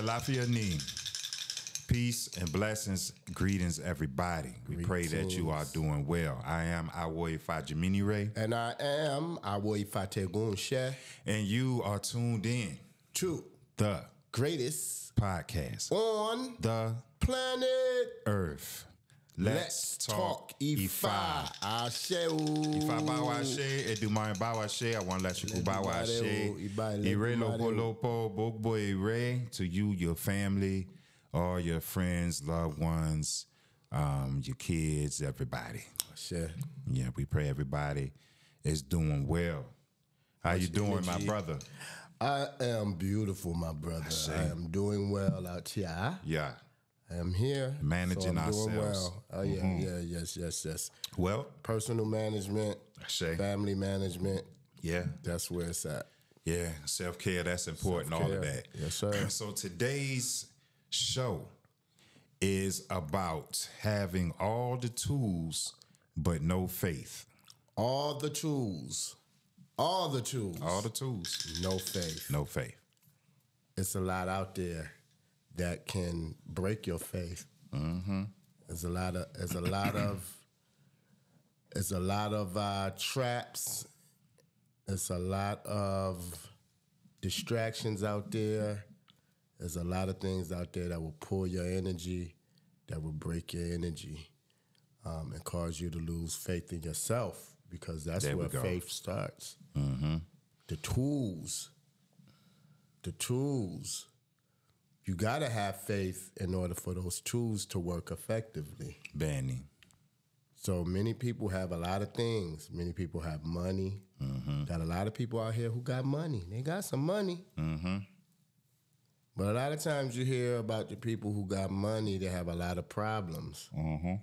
Lafia Ni. Peace and blessings, greetings, everybody. We pray that you are doing well. I am IFA Jimini Ray. And I am IFA Tegunshe. And you are tuned in to the greatest podcast on the planet Earth. Let's talk IFA. Ashe. Ifa bawa ashe, edumare bawa ashe, I want to let you go bawa ashe. Ire lopo lopo, bogbo ire, to you, your family, all your friends, loved ones, your kids, everybody. Ashe. Yeah, we pray everybody is doing well. How you doing, my brother? I am beautiful, my brother. I am doing well out here. Yeah. I am here. Managing ourselves. Doing well. Oh, yeah, yes. Well, personal management, family management. Yeah. That's where it's at. Yeah, self-care, that's important, all of that. Yes, sir. So today's show is about having all the tools, but no faith. All the tools. All the tools. All the tools. No faith. No faith. It's a lot out there that can break your faith. Mm-hmm. There's a lot of traps. There's a lot of distractions out there. There's a lot of things out there that will pull your energy, that will break your energy, and cause you to lose faith in yourself, because that's where faith starts. Mm-hmm. The tools. You got to have faith in order for those tools to work effectively. Benny. So many people have a lot of things. Many people have money. Mm-hmm. Got a lot of people out here who got money. They got some money. Mm-hmm. But a lot of times you hear about the people who got money, they have a lot of problems. Mm-hmm.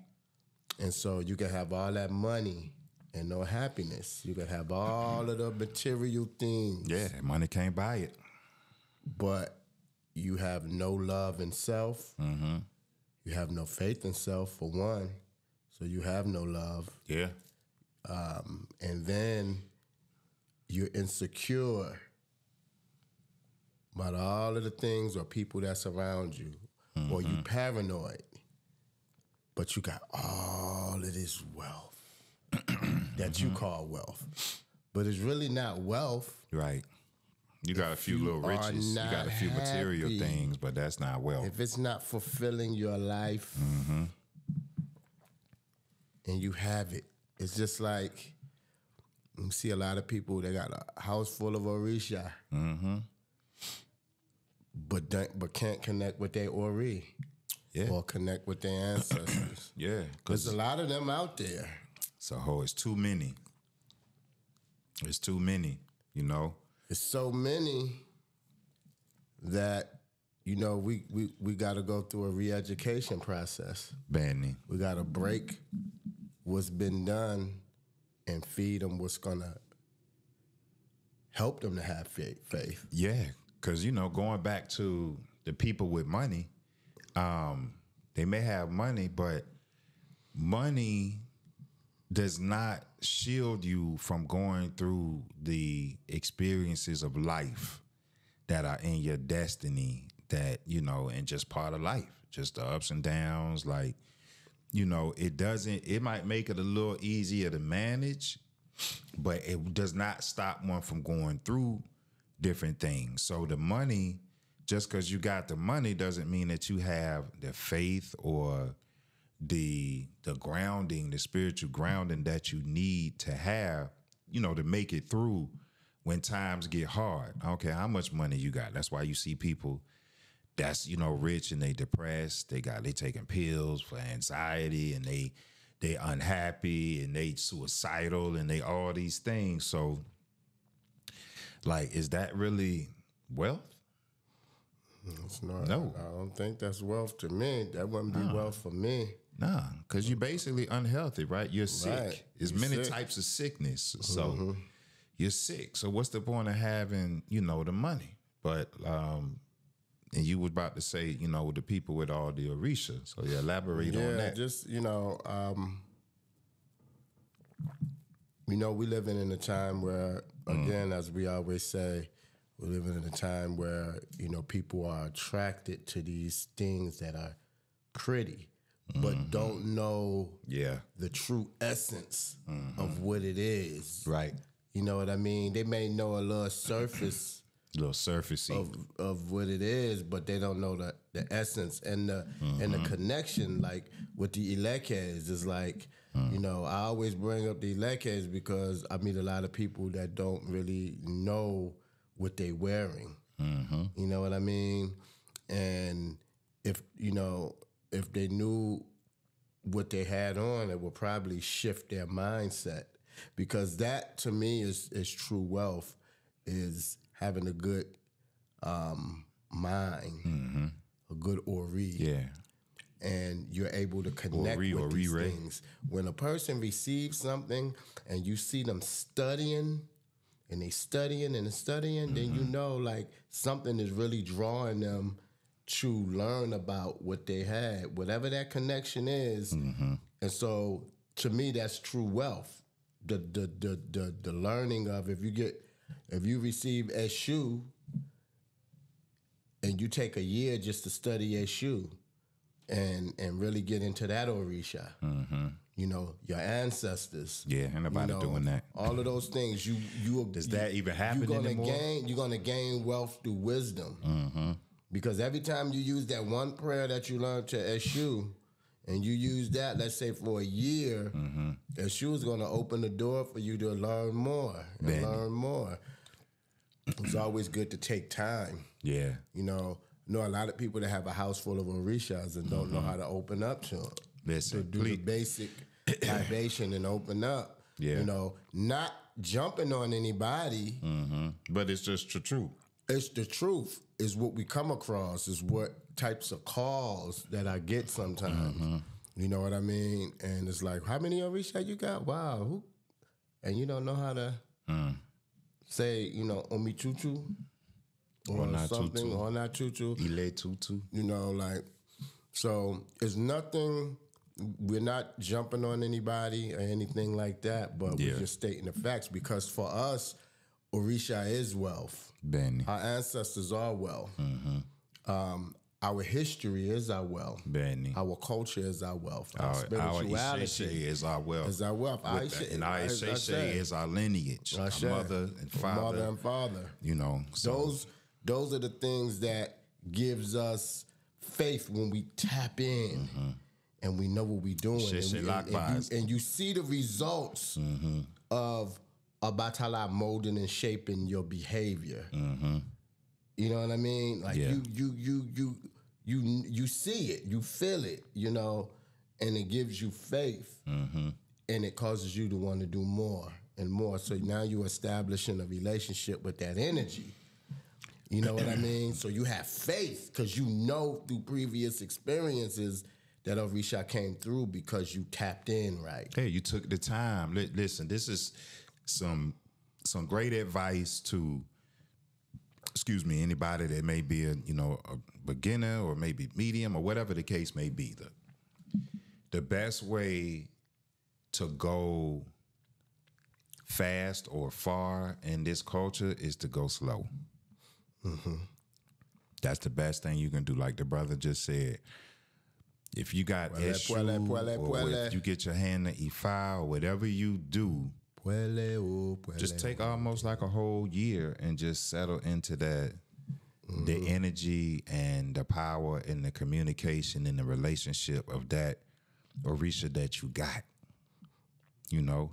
And so you can have all that money and no happiness. You can have all of the material things. Yeah, money can't buy it. But you have no love in self. Mm-hmm. You have no faith in self, for one. So you have no love. Yeah. And then you're insecure about all of the things or people that surround you. Mm-hmm. Or you paranoid. But you got all of this wealth that you call wealth. But it's really not wealth. Right. You got a few little riches. You got a few material things, but that's not wealth. If it's not fulfilling your life, mm-hmm. and you have it, it's just like you see a lot of people, they got a house full of Orisha, mm-hmm. but can't connect with their Ori, or connect with their ancestors. Yeah, there's a lot of them out there. So it's too many. It's too many, you know. It's so many that, you know, we got to go through a re-education process. Benny. We got to break what's been done and feed them what's going to help them to have faith. Yeah, because, you know, going back to the people with money, they may have money, but money does not shield you from going through the experiences of life that are in your destiny, that, you know, and just part of life, just the ups and downs. Like, you know, it might make it a little easier to manage, but it does not stop one from going through different things. So the money, just because you got the money doesn't mean that you have the faith or the grounding, the spiritual grounding that you need to have, you know, to make it through when times get hard. I don't care how much money you got. That's why you see people that's, you know, rich and they depressed. They taking pills for anxiety, and they unhappy, and they suicidal, and they all these things. So, like, is that really wealth? It's not. No. I don't think that's wealth to me. That wouldn't be wealth for me. Nah, because you're basically unhealthy, right? You're sick. Right. There's many types of sickness. So Mm-hmm. you're sick. So what's the point of having, you know, the money? But And you was about to say, the people with all the Orisha. So elaborate on that. Just, we living in a time where, again, as we always say, we're living in a time where, people are attracted to these things that are pretty, but don't know the true essence of what it is. Right. You know what I mean? They may know a little surface. Little surfacey of what it is, but they don't know the essence and the connection. Like with the Ilekes is like, I always bring up the Ilekes because I meet a lot of people that don't really know what they wearing. You know what I mean? And if they knew what they had on, it would probably shift their mindset, because that to me is true wealth, is having a good mind, a good ori. Yeah. And you're able to connect with these things. When a person receives something and you see them studying, and they studying, then you know like something is really drawing them to learn about what they had, whatever that connection is. And so to me, that's true wealth. The learning of, if you receive Eshu and you take a year just to study Eshu and really get into that Orisha, your ancestors. Yeah, ain't nobody doing that. All of those things, does that even happen anymore? You're gonna gain wealth through wisdom. Because every time you use that one prayer that you learned to Eshu, and you use that, let's say for a year, Eshu is gonna open the door for you to learn more and learn more. It's always good to take time. Yeah. Know a lot of people that have a house full of Orishas and don't know how to open up to them. Listen, to do the basic libation and open up. Yeah. Not jumping on anybody. But it's just the truth. It's the truth is what we come across, is what types of calls that I get sometimes. You know what I mean? And it's like, how many Orisha you got? Wow. And you don't know how to say, Omichuchu or something, or not Chuchu. Ile Tutu. So it's nothing. We're not jumping on anybody or anything like that, but we're just stating the facts, because for us, Orisha is wealth. Benny. Our ancestors are wealth. Our history is our wealth. Benny. Our culture is our wealth. Our Isheshe is our wealth. Is our wealth. And our Isheshe is our lineage. Our mother and father. Mother and father. So. Those are the things that gives us faith when we tap in and we know what we're doing. And you see the results of Abatala molding and shaping your behavior. You know what I mean? Like you see it, you feel it, and it gives you faith, and it causes you to want to do more and more. So now you're establishing a relationship with that energy. You know what I mean? So you have faith because through previous experiences that Orisha came through because you tapped in right. Hey, you took the time. Listen, this is some great advice to, anybody that may be a beginner or maybe medium or whatever the case may be. The best way to go fast or far in this culture is to go slow. That's the best thing you can do. Like the brother just said, if you got Eshu, or if you get your hand to IFA or whatever you do, just take almost like a whole year and just settle into that, the energy and the power and the communication and the relationship of that Orisha that you got.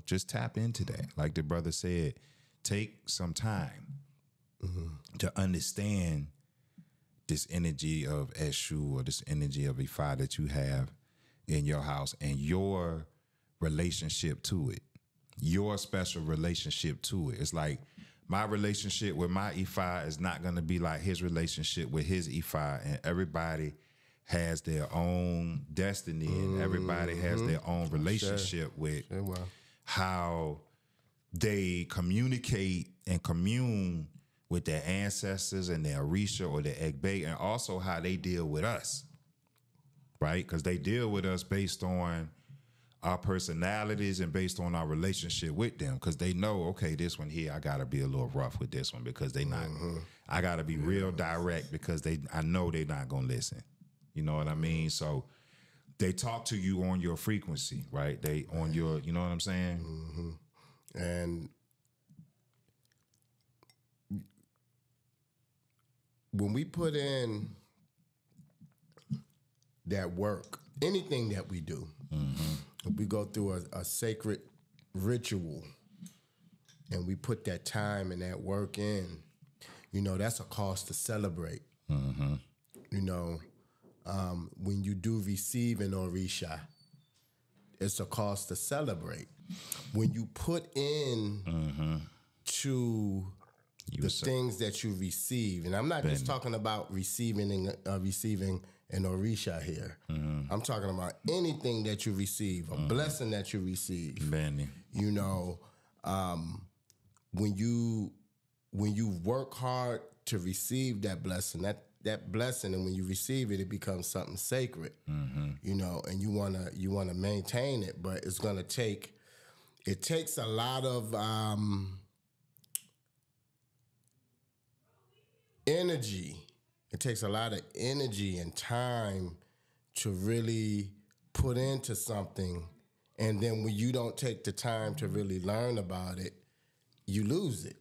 Just tap into that. Like the brother said, take some time to understand this energy of Eshu or this energy of Ifa that you have in your house and your relationship to it, your special relationship to it. It's like my relationship with my Ifa is not going to be like his relationship with his Ifa, and everybody has their own destiny and everybody has their own relationship with how they communicate and commune with their ancestors and their Orisha or their Egbe, and also how they deal with us, right? Because they deal with us based on our personalities and based on our relationship with them, because they know, okay, this one here, I got to be a little rough with this one because they not, I got to be real direct because I know they're not going to listen. You know what I mean? So they talk to you on your frequency, right? They on your, you know what I'm saying? And when we put in that work, anything that we do, if we go through a sacred ritual and we put that time and that work in, you know, that's a cause to celebrate. You know, when you do receive an Orisha, it's a cause to celebrate. When you put in to the things that you receive, and I'm not just talking about receiving an Orisha here. I'm talking about anything that you receive, a blessing that you receive. You know, when you work hard to receive that blessing, that blessing, and when you receive it, it becomes something sacred. You know, and you wanna maintain it, but it's gonna take. It takes a lot of energy. It takes a lot of energy and time to really put into something, and then when you don't take the time to really learn about it, you lose it.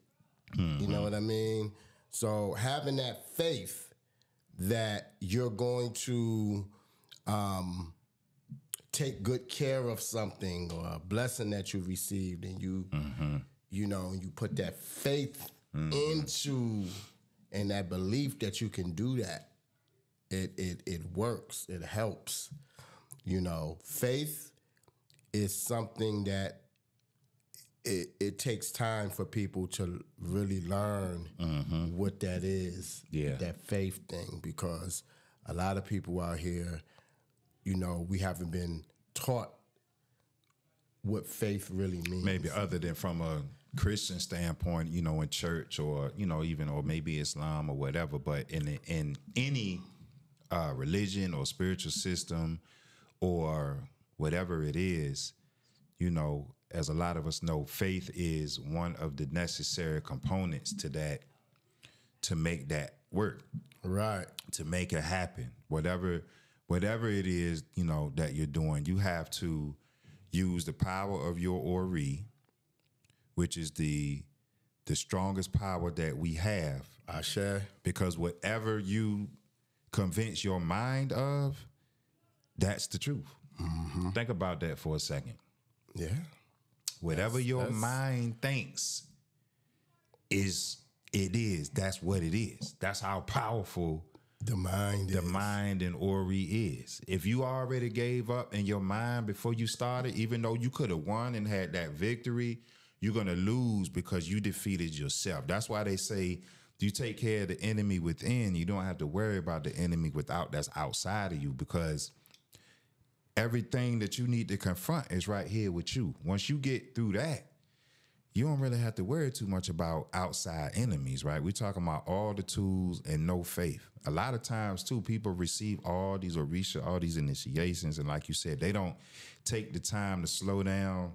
You know what I mean? So having that faith that you're going to take good care of something or a blessing that you received, and you know, you put that faith into, and that belief that you can do that, it works, it helps. You know, faith is something that it takes time for people to really learn what that is, that faith thing, because a lot of people out here, you know, we haven't been taught what faith really means. Maybe other than from a Christian standpoint, you know, in church, or, you know, even, or maybe Islam or whatever, but in any religion or spiritual system or whatever it is, you know, as a lot of us know, faith is one of the necessary components to that, to make that work. Right. To make it happen. Whatever it is, you know, that you're doing, you have to use the power of your Ori, which is the strongest power that we have. Ashe. Because whatever you convince your mind of, that's the truth. Think about that for a second. Yeah. Whatever your mind thinks that's what it is. That's how powerful the mind and Ori is. If you already gave up in your mind before you started, even though you could have won and had that victory, you're going to lose because you defeated yourself. That's why they say you take care of the enemy within. You don't have to worry about the enemy that's outside of you, because everything that you need to confront is right here with you. Once you get through that, you don't really have to worry too much about outside enemies, right? We're talking about all the tools and no faith. A lot of times, too, people receive all these Orisha, all these initiations, and like you said, they don't take the time to slow down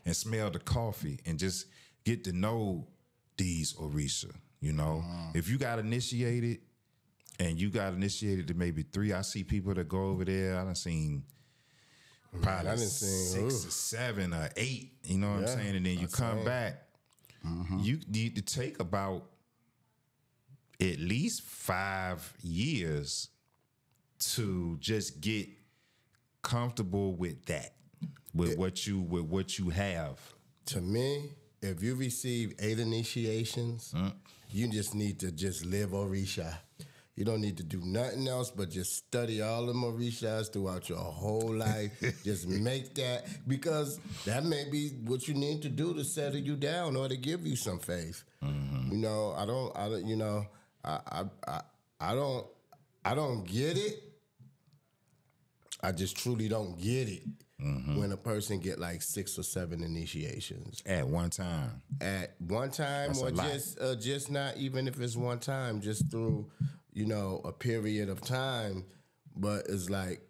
and smell the coffee and just get to know these Orisha, you know? If you got initiated, and you got initiated to maybe 3, I see people that go over there, I done seen probably 6 or 7 or 8, you know what I'm saying? And then you come back, you need to take about at least 5 years to just get comfortable with that, with what you have. To me, if you receive 8 initiations, you just need to just live Orisha. You don't need to do nothing else but just study all the Orishas throughout your whole life. Just make that, because that may be what you need to do to settle you down or to give you some faith. You know, I don't get it. I just truly don't get it. when a person get like 6 or 7 initiations At one time. at one time, That's or a lot. just not even if it's one time, just through a period of time. But it's like,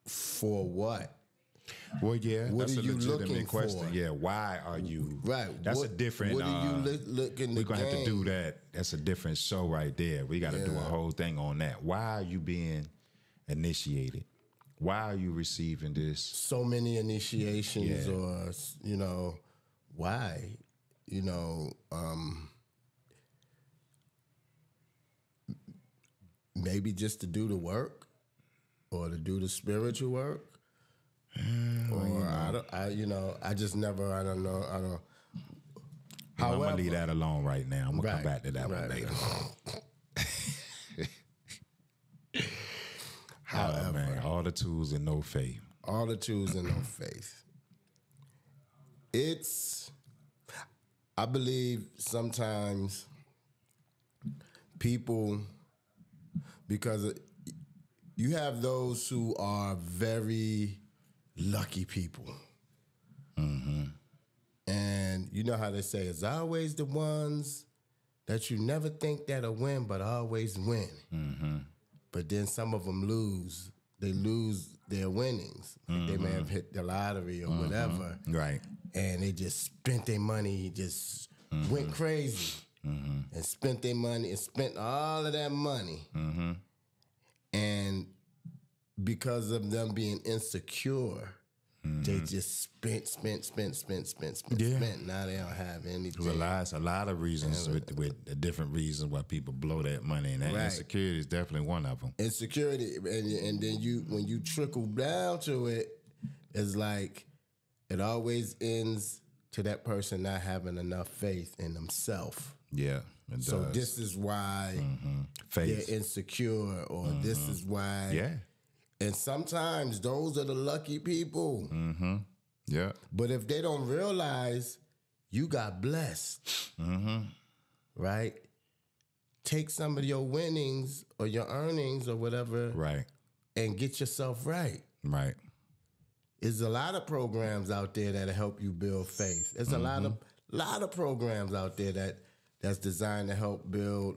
for what? Well, yeah, What that's are a you legitimate looking question. for? Yeah, why are you? Right. That's a different. What are you looking to we're gonna have to do gain? that. That's a different show right there. We got to do a whole thing on that. Why are you being initiated? Why are you receiving this? So many initiations, Yeah. or why? Maybe just to do the work, or to do the spiritual work. Or I just never. I don't know. I'm However, gonna leave that alone right now. I'm gonna come Right, back to that one right, later. however, Man, all the tools and no faith. all the tools and no faith. I believe sometimes people, because you have those who are very lucky people. And you know how they say, it's always the ones that you never think that'll win, but always win. But then some of them lose. They lose their winnings. Like they may have hit the lottery or whatever. Right. And they just spent their money, just went crazy. And spent their money and spent all of that money. And because of them being insecure, they just spent. Now they don't have anything. Realize a lot of reasons with the different reasons why people blow that money, and that Right. insecurity is definitely one of them. Insecurity, and then when you trickle down to it, it's like it always ends to that person not having enough faith in themselves. Yeah, it So does. this is why Faith. they're insecure, or this is why. Yeah. And sometimes those are the lucky people. Yeah. But if they don't realize you got blessed, right? Take some of your winnings or your earnings or whatever, Right. and get yourself right. Right. There's a lot of programs out there that help you build faith. There's a lot of programs out there that's designed to help build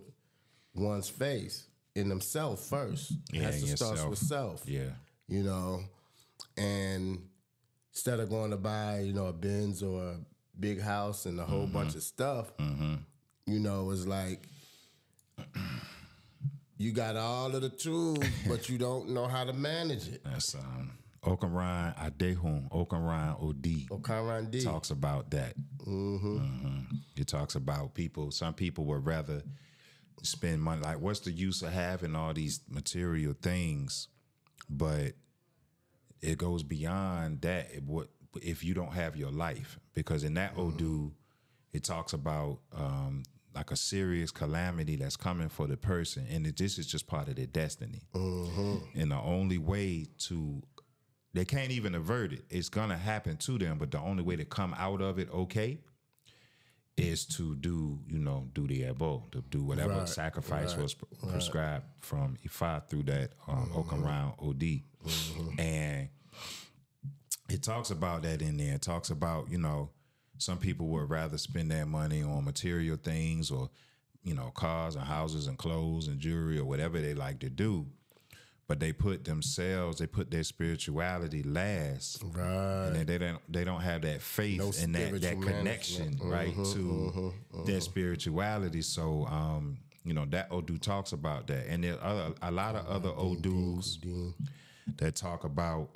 one's faith in themselves first. It has to start with self. Yeah. And instead of going to buy, a Benz or a big house and a whole bunch of stuff, it's like you got all of the tools, but you don't know how to manage it. That's Okanran Adehun, Okanran OD. Okanran D. Talks about that. It talks about people. Some people would rather spend money. Like, what's the use of having all these material things? But it goes beyond that. If you don't have your life? Because in that Odu, it talks about like a serious calamity that's coming for the person, and this is just part of their destiny. And the only way they can't even avert it. It's gonna happen to them, but the only way to come out of it is to do the abo, to do whatever sacrifice was prescribed from IFA through that Okanran OD. And it talks about that in there. It talks about, some people would rather spend their money on material things or, cars and houses and clothes and jewelry or whatever they like to do. But they put their spirituality last, Right? And they don't have that faith and that connection, right, to their spirituality. So, that Odu talks about that, and there are a lot of other Odus that talk about.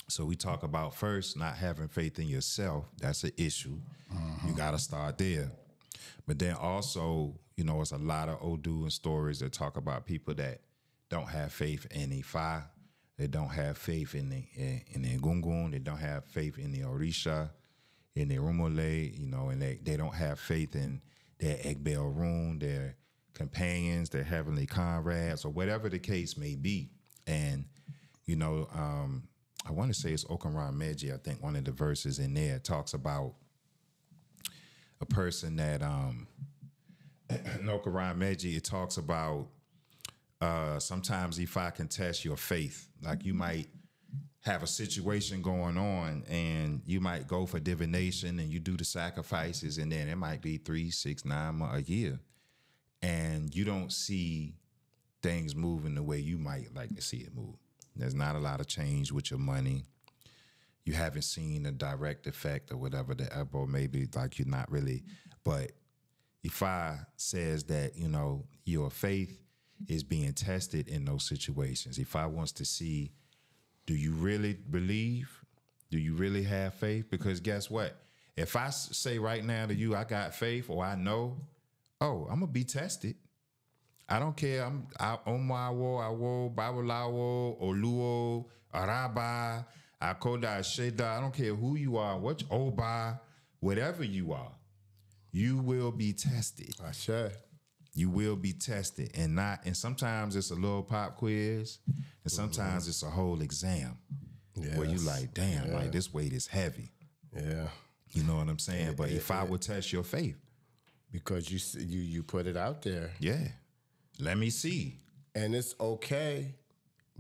So we talk about first not having faith in yourself. That's an issue. You got to start there. But then also, it's a lot of Odu and stories that talk about people that don't have faith in Ifa, they don't have faith in the Gungun, they don't have faith in the Orisha, in the Rumole, and they don't have faith in their Egbel Rune, their companions, their heavenly comrades, or whatever the case may be. And, I want to say it's Okanran Meji, I think one of the verses in there talks about a person that, in Okanran Meji, it talks about sometimes Ifa can test your faith. Like you might have a situation going on, and you might go for divination and you do the sacrifices, and then it might be 3, 6, 9 months, a year, and you don't see things moving the way you might like to see it move. There's not a lot of change with your money. You haven't seen a direct effect or whatever the elbow may be, like you're not really. But IFA says that, you know, your faith is being tested in those situations. IFA wants to see, do you really believe? Do you really have faith? Because guess what? If I say right now to you, I got faith, or I know, I'm going to be tested. I don't care. I'm Omawo, Babalawo, Oluo, Araba, Akoda, Sheda. I don't care who you are, what Oba, whatever you are, you will be tested. I sure. You will be tested, and sometimes it's a little pop quiz, and sometimes it's a whole exam where you like, damn, like this weight is heavy. Yeah, you know what I'm saying. But if I would test your faith, because you put it out there, let me see, and it's okay,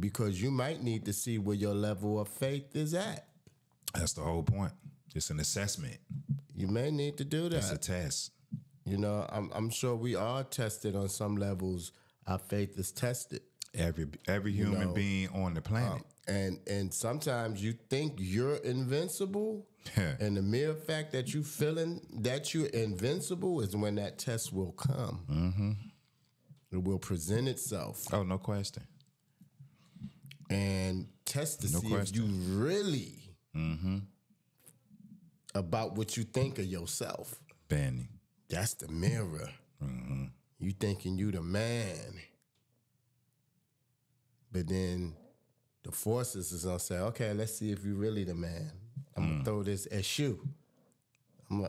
because you might need to see where your level of faith is at. That's the whole point. It's an assessment. You may need to do that. It's a test. You know, I'm sure we are tested on some levels. Our faith is tested. Every human being on the planet. And sometimes you think you're invincible, and the mere fact that you feeling that you're invincible is when that test will come. Mm-hmm. It will present itself. Oh, no question. And test to see if you really about what you think of yourself. Benny. That's the mirror. Mm-hmm. You thinking you the man. But then the forces is gonna say, okay, let's see if you really the man. I'm gonna throw this at you. I'm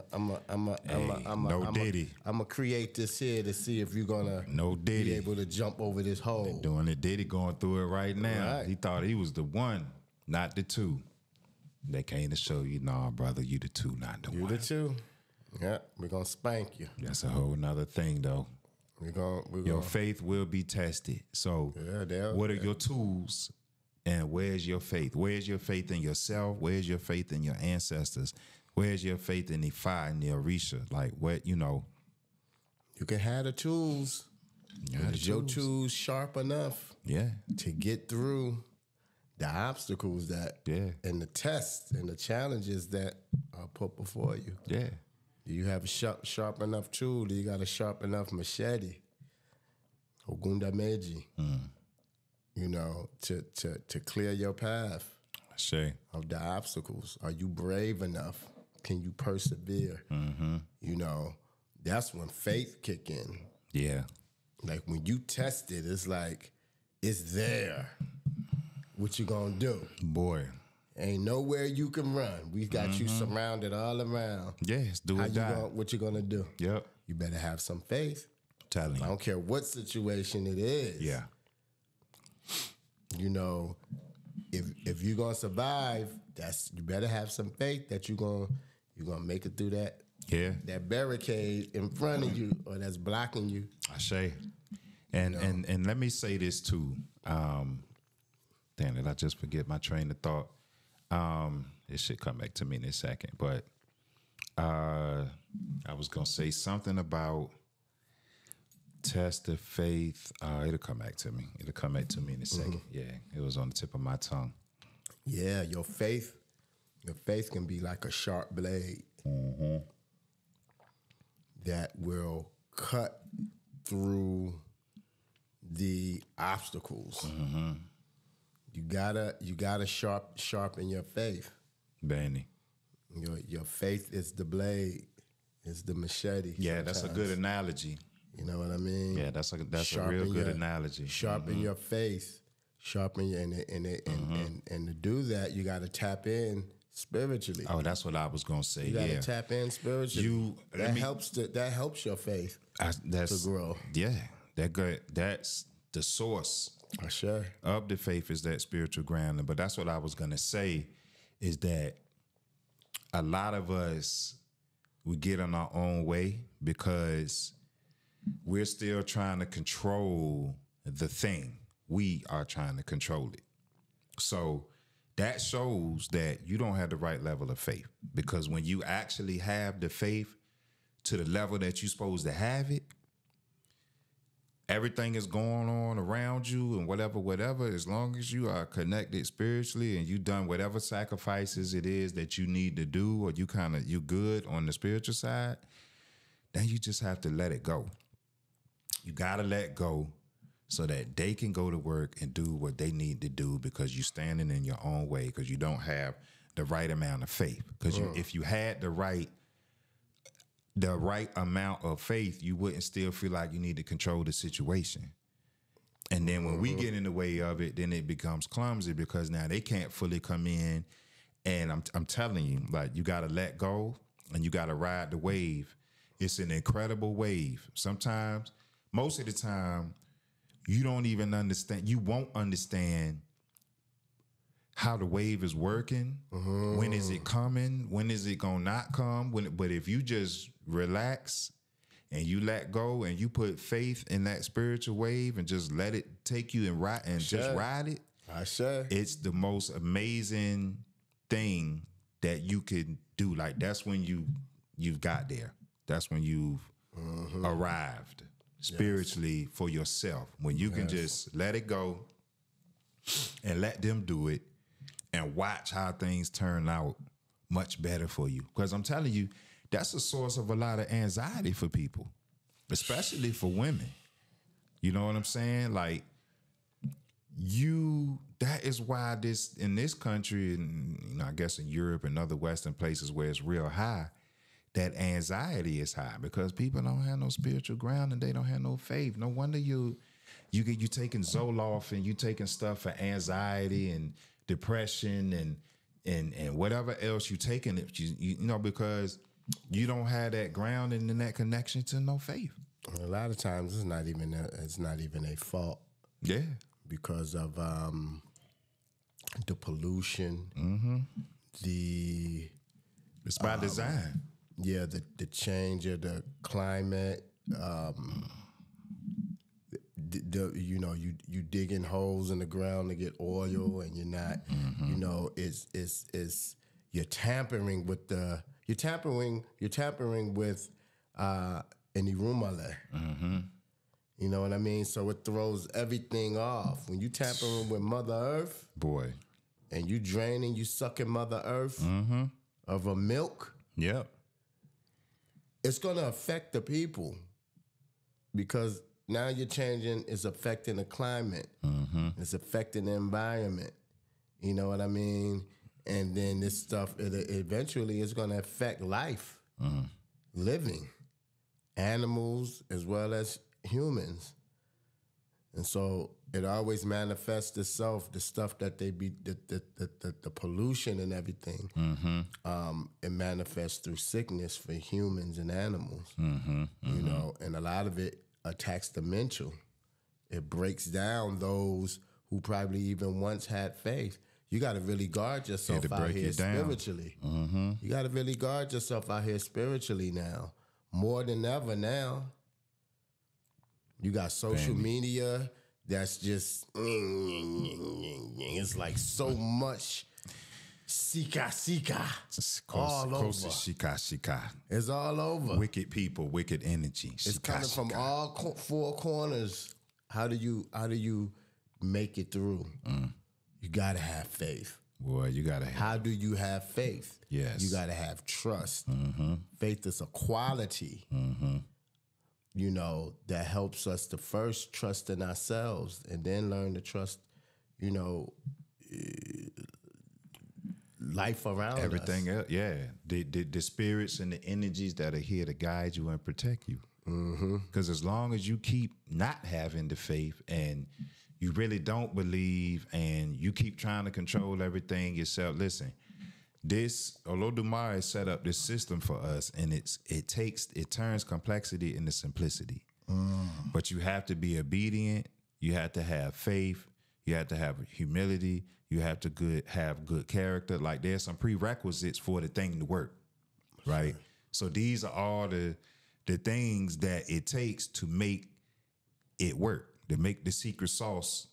gonna create this here to see if you're gonna be able to jump over this hole. They're doing it. Diddy going through it right now. Right. He thought he was the one, not the two. They came to show you, nah, brother, you the two, not the one. You the two. Yeah, we're gonna spank you. That's a whole nother thing, though. Your faith will be tested. So, what are your tools, and where's your faith? Where's your faith in yourself? Where's your faith in your ancestors? Where's your faith in IFA and the Orisha? Like, what, you know? You can have the tools. Is your tools sharp enough? To get through the obstacles and the tests and the challenges that are put before you. Do you have a sharp enough tool? Do you got a sharp enough machete? Ogunda Meji. You know, to clear your path of the obstacles. Are you brave enough? Can you persevere? You know, that's when faith kick in. Like when you test it, it's like, it's there. What you gonna do? Boy. Ain't nowhere you can run. We got you surrounded all around. Yes, do or die. What you gonna do? Yep. You better have some faith. Telling you. I don't care what situation it is. You know, if you're gonna survive, you better have some faith that you're gonna make it through that. That barricade in front of you, or that's blocking you. I say. And let me say this too. Damn it, I just forget my train of thought. It should come back to me in a second. But I was gonna say something about test of faith. It'll come back to me. It'll come back to me in a second. It was on the tip of my tongue. Yeah, your faith can be like a sharp blade that will cut through the obstacles. You gotta sharpen your faith. Benny. Your faith is the blade, is the machete. Yeah, sometimes. That's a good analogy. You know what I mean? Yeah, that's a real good analogy. Sharpen your faith, and to do that, you got to tap in spiritually. Oh, that's what I was gonna say. You got to tap in spiritually. That helps your faith to grow. Yeah, that's the source. Of the faith is that spiritual grounding. But that's what I was gonna say, is that a lot of us, we get in our own way because we're still trying to control the thing. We are trying to control it. So that shows that you don't have the right level of faith. Because when you actually have the faith to the level that you're supposed to have it, everything is going on around you and whatever, as long as you are connected spiritually and you done whatever sacrifices it is that you need to do, or you good on the spiritual side, then you just have to let it go. You got to let go so that they can go to work and do what they need to do, because you're standing in your own way, because you don't have the right amount of faith. Because if you had the right amount of faith, you wouldn't still feel like you need to control the situation. And then when we get in the way of it, then it becomes clumsy, because now they can't fully come in. And I'm telling you, like, you got to let go and you got to ride the wave. It's an incredible wave. Sometimes, most of the time, you don't even understand. You won't understand how the wave is working. When is it coming? When is it gonna not come? But if you just relax and you let go and you put faith in that spiritual wave and just let it take you and ride it. It's the most amazing thing that you could do. Like, that's when you've got there. That's when you've arrived spiritually for yourself. When you can just let it go and let them do it, and watch how things turn out much better for you. Because I'm telling you, that's a source of a lot of anxiety for people, especially for women. You know what I'm saying? Like, that is why in this country, and I guess in Europe and other Western places where it's real high, that anxiety is high, because people don't have no spiritual ground and they don't have no faith. No wonder you taking Zoloft and you taking stuff for anxiety and depression and whatever else you taking, because you don't have that ground and that connection to no faith. A lot of times it's not even a fault. Yeah, because of the pollution, it's by design. Yeah, the change of the climate. You digging holes in the ground to get oil, and you're not, you're tampering with an irumale. You know what I mean? So it throws everything off. When you tampering with Mother Earth, boy, and you draining, you sucking Mother Earth of her milk. Yep. It's gonna affect the people, because now you're changing, it's affecting the climate. It's affecting the environment. You know what I mean? And then this stuff, eventually is going to affect life, living, animals as well as humans. And so it always manifests itself, the stuff that the pollution and everything, it manifests through sickness for humans and animals, and a lot of it attacks the mental. It breaks down those who probably even once had faith. You got to really guard yourself out here spiritually. You got to really guard yourself out here spiritually now, more than ever now. You got social media that's just, it's like so much Sika. All over. Shika. It's all over. Wicked people, wicked energy. It's coming from all four corners. How do you make it through? You gotta have faith. Boy, you gotta have. How do you have faith? Yes. You gotta have trust. Faith is a quality, that helps us to first trust in ourselves and then learn to trust, life around everything us. Else. Yeah. The spirits and the energies that are here to guide you and protect you. Because as long as you keep not having the faith and you really don't believe and you keep trying to control everything yourself, listen, this Olodumare has set up this system for us, and it turns complexity into simplicity. But you have to be obedient, you have to have faith, you have to have humility, you have to have good character. Like, there's some prerequisites for the thing to work, right? Sure. So these are all the things that it takes to make it work, to make the secret sauce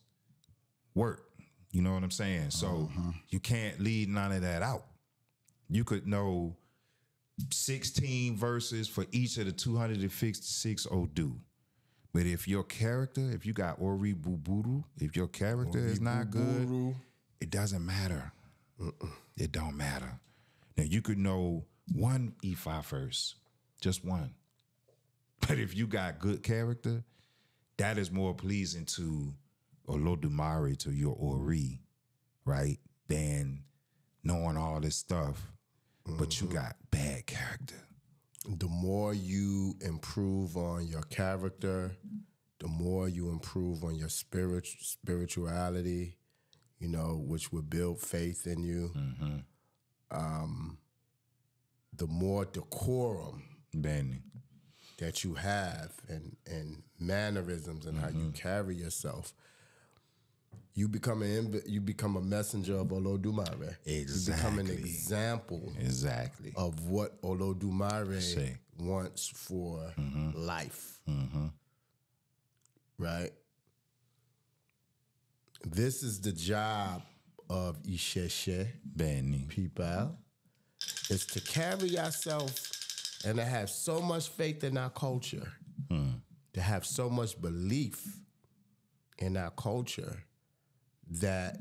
work. You know what I'm saying? So you can't leave none of that out. You could know 16 verses for each of the 256 Odu. But if your character, if you got Ori Buburu, if your character is not good, it doesn't matter. It don't matter. Now, you could know one IFA verse, just one. But if you got good character, that is more pleasing to Olodumare, to your Ori, right? Than knowing all this stuff, but you got bad character. The more you improve on your character, the more you improve on your spirituality, you know, which will build faith in you. The more decorum that you have and mannerisms and how you carry yourself, you become a messenger of Olodumare. Exactly. You become an example of what Olodumare wants for life. Right? This is the job of Isheshe people, is to carry yourself and to have so much faith in our culture, to have so much belief in our culture that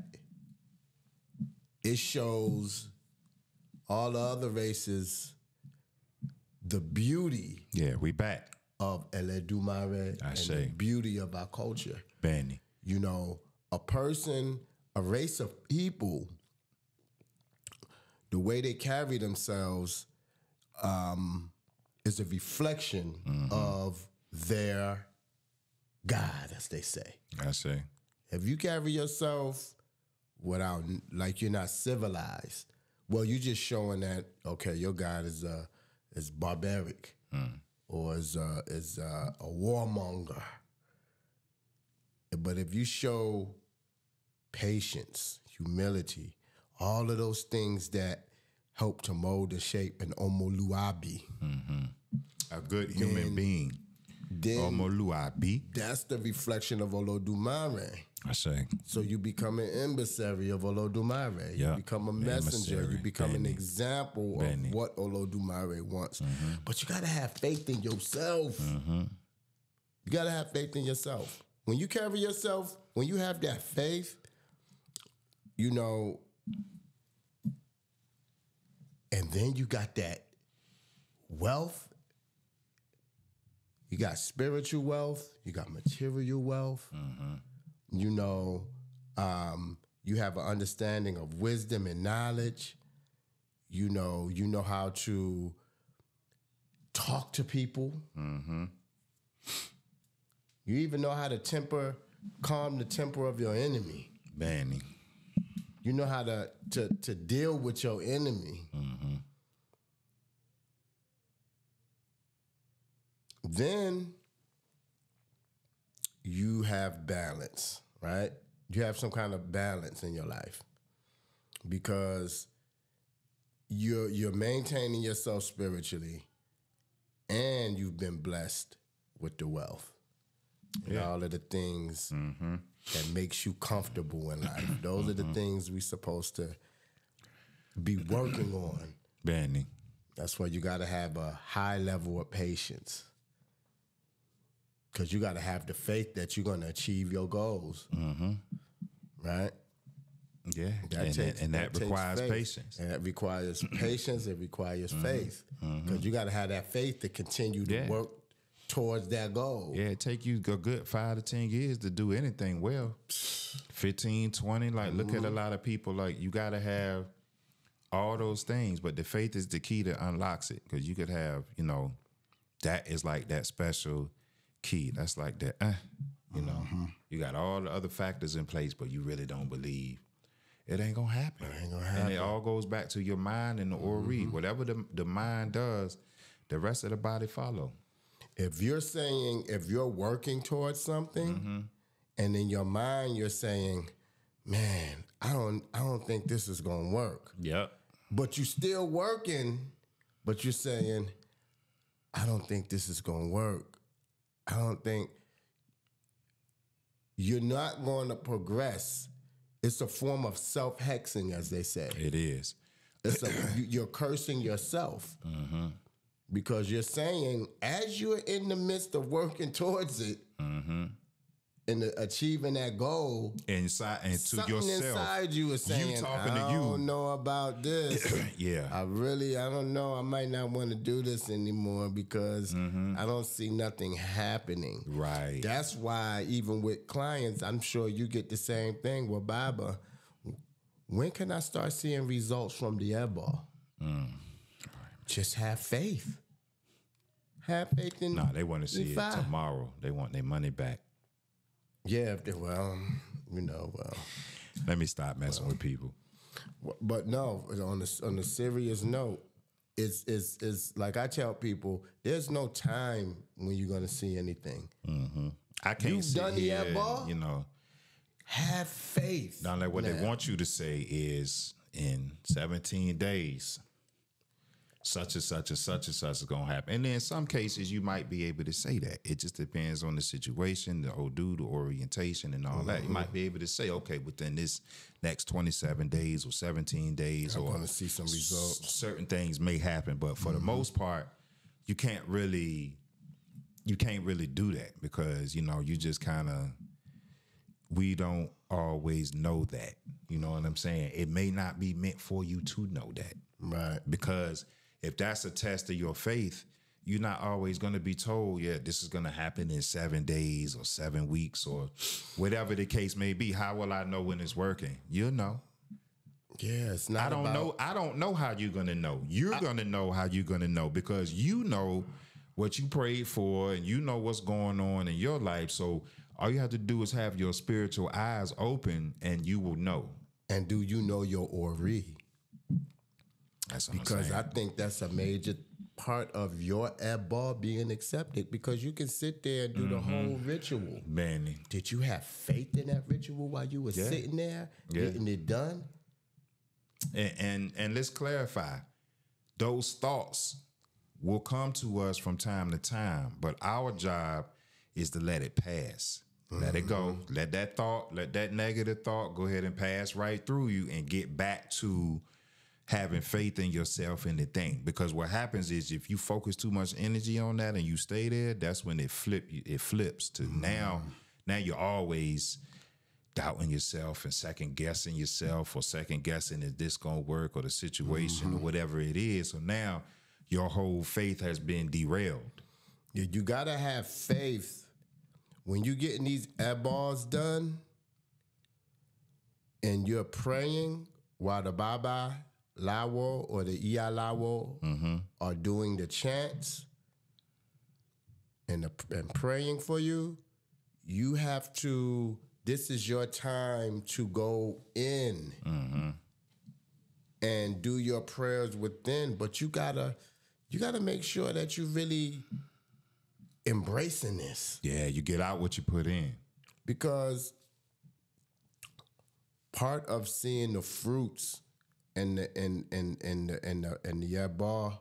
it shows all the other races the beauty. Yeah, we back. Of Eledumare and the beauty of our culture. Benny. You know, a race of people, the way they carry themselves is a reflection of their God, as they say. If you carry yourself without, like you're not civilized, well, you're just showing that, okay, your God is barbaric or is a warmonger. But if you show patience, humility, all of those things that help to mold and shape an Omoluabi, a good human being, then Omoluabi, that's the reflection of Olodumare. So you become an emissary of Olodumare. You become a messenger. You become an example of what Olodumare wants. But you got to have faith in yourself. You got to have faith in yourself. When you carry yourself, when you have that faith, you know, and then you got that wealth. You got spiritual wealth. You got material wealth. You know, you have an understanding of wisdom and knowledge. You know how to talk to people. You even know how to calm the temper of your enemy. Benny. You know how to deal with your enemy. Then you have balance, right? You have some kind of balance in your life because you're maintaining yourself spiritually and you've been blessed with the wealth and all of the things that makes you comfortable in life. Those are the things we're supposed to be working on. Benny. That's why you got to have a high level of patience. Because you got to have the faith that you're going to achieve your goals. Right? Yeah. That requires patience. And it requires patience. It requires faith. Because you got to have that faith to continue to work towards that goal. Yeah, it take you a good 5 to 10 years to do anything well. 15, 20. Like, look at a lot of people. Like, you got to have all those things. But the faith is the key that unlocks it. Because you could have, you know, that is like that special key. That's like that, you know. You got all the other factors in place, but you really don't believe. It ain't gonna happen. And it all goes back to your mind and the Ori. Whatever the mind does, the rest of the body follow. If you're working towards something, and in your mind you're saying, man, I don't think this is gonna work. Yep. But you're still working, but you're saying, I don't think this is gonna work. I don't think you're not going to progress It's a form of self-hexing, as they say. It is. You're cursing yourself because you're saying, as you're in the midst of working towards it and achieving that goal, Inside and to yourself, inside you is saying, talking to I you. don't know about this. Yeah. I don't know. I might not want to do this anymore because I don't see nothing happening. Right. That's why even with clients, I'm sure you get the same thing. Well, Baba, when can I start seeing results from the airball? Just have faith. Have faith in. No, they want to see it tomorrow. They want their money back. Yeah, well. Let me stop messing with people. But no, on a serious note, it's like I tell people, there's no time when you're gonna see anything. I can't. You've done the airball. Have faith. Now, like what they want you to say is in 17 days, such and such and such and such is going to happen. And then in some cases, you might be able to say that. It just depends on the situation, the the orientation and all that. You might be able to say, okay, within this next 27 days or 17 days, I'm or going to see some results. Certain things may happen. But for the most part, you can't really do that because, you just kind of, we don't always know that. You know what I'm saying? It may not be meant for you to know that. Right. Because if that's a test of your faith, you're not always going to be told, yeah, this is going to happen in 7 days or 7 weeks or whatever the case may be. How will I know when it's working? You'll know. Yeah, it's not. I don't know how you're going to know. You're going to know how you're going to know because you know what you prayed for and you know what's going on in your life. So all you have to do is have your spiritual eyes open and you will know. And do you know your Ori? That's what because I'm saying. I think that's a major part of your airball being accepted because you can sit there and do the whole ritual. Man. Did you have faith in that ritual while you were sitting there getting it done? And let's clarify. Those thoughts will come to us from time to time, but our job is to let it pass. Let it go. Let that negative thought go ahead and pass right through you and get back to having faith in yourself and the thing. Because what happens is if you focus too much energy on that and you stay there, that's when it flips to now you're always doubting yourself and second guessing yourself or second guessing is this gonna work or the situation or whatever it is. So now your whole faith has been derailed. You gotta have faith. When you're getting these airballs done and you're praying while the Baba Lawo or the Iya Lawo are doing the chants and praying for you, you have to, this is your time to go in and do your prayers within, but you gotta make sure that you really embracing this. Yeah, you get out what you put in. Because part of seeing the fruits and the airball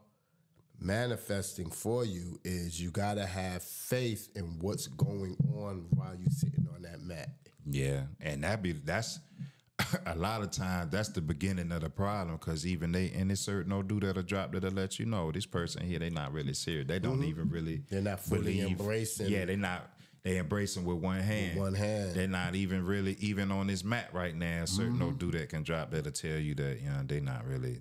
manifesting for you is you gotta have faith in what's going on while you're sitting on that mat. Yeah, and that's a lot of times that's the beginning of the problem because even there's certain old dude that'll drop that'll let you know this person here, they not really serious. They don't even really They're not fully embracing. Yeah, they embracing with one hand. With one hand. They're not even really even on this mat right now. Certain old dude that can drop that'll tell you that, they not really.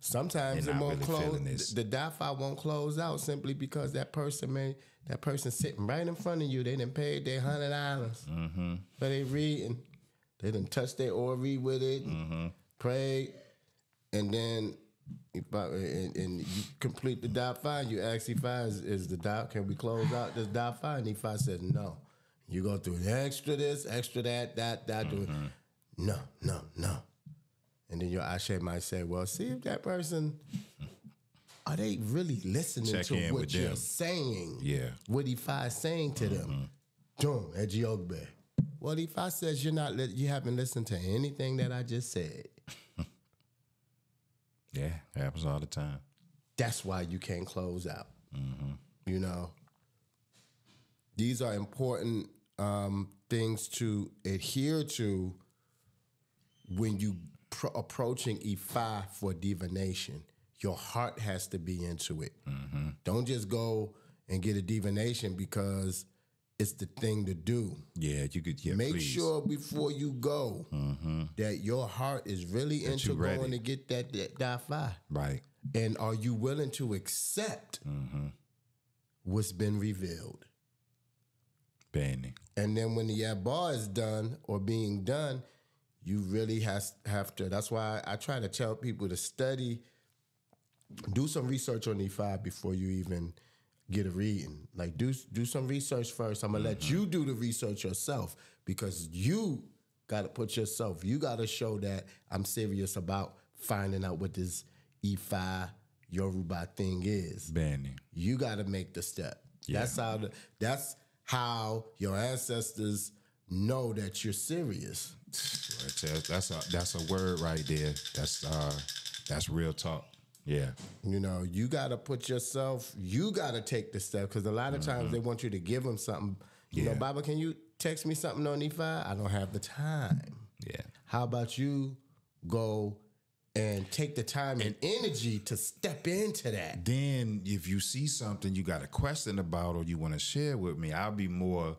Sometimes it won't really close. The DAFI won't close out simply because that person sitting right in front of you, they done paid their $100 for their reading. They done touched their Ori with it, prayed, and then and you complete the DAFI. You ask Ifa, is the DAFI, can we close out this DAFI? And Ifa says no. You go through extra this, extra that. No. And then your Ashe might say, well, see if that person, are they really listening to what you're saying? Yeah. What Ifa is saying to them? Dum, Ejiogbe. Well, Ifa says you haven't listened to anything that I just said. Yeah, happens all the time. That's why you can't close out. These are important things to adhere to when you approaching IFA for divination, your heart has to be into it. Don't just go and get a divination because it's the thing to do. Yeah, you could. Yeah, Make please. sure before you go that your heart is really into going to get that IFA. Right. And are you willing to accept what's been revealed? Benny. And then when the bar is done or being done, you really have to. That's why I try to tell people to study, do some research on IFA before you even get a reading. Like do some research first. I'm gonna let you do the research yourself because you gotta put yourself. You gotta show that I'm serious about finding out what this IFA Yoruba thing is. Benny. You gotta make the step. Yeah. That's how your ancestors know that you're serious. That's a word right there. That's real talk. Yeah. You know, you got to put yourself, you got to take the step because a lot of times they want you to give them something. You know, Baba, can you text me something on IFA? I don't have the time. Yeah. How about you go and take the time and energy to step into that? Then if you see something you got a question about or you want to share with me, I'll be more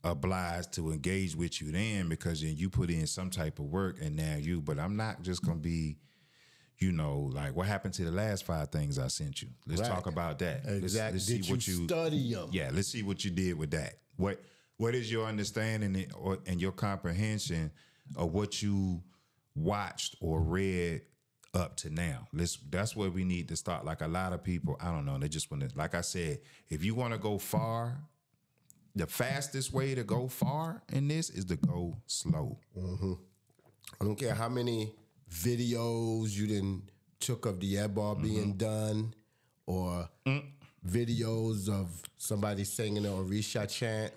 obliged to engage with you then because then you put in some type of work and now but I'm not just going to be, you know, like what happened to the last 5 things I sent you. Let's talk about that. Exactly. Let's see what you study them? Yeah, let's see what you did with that. What is your understanding and your comprehension of what you watched or read up to now? That's where we need to start. Like a lot of people, I don't know, they just want to, like I said, if you want to go far, the fastest way to go far in this is to go slow. I don't care how many videos you took of the Ebbar being done or videos of somebody singing an Orisha chant,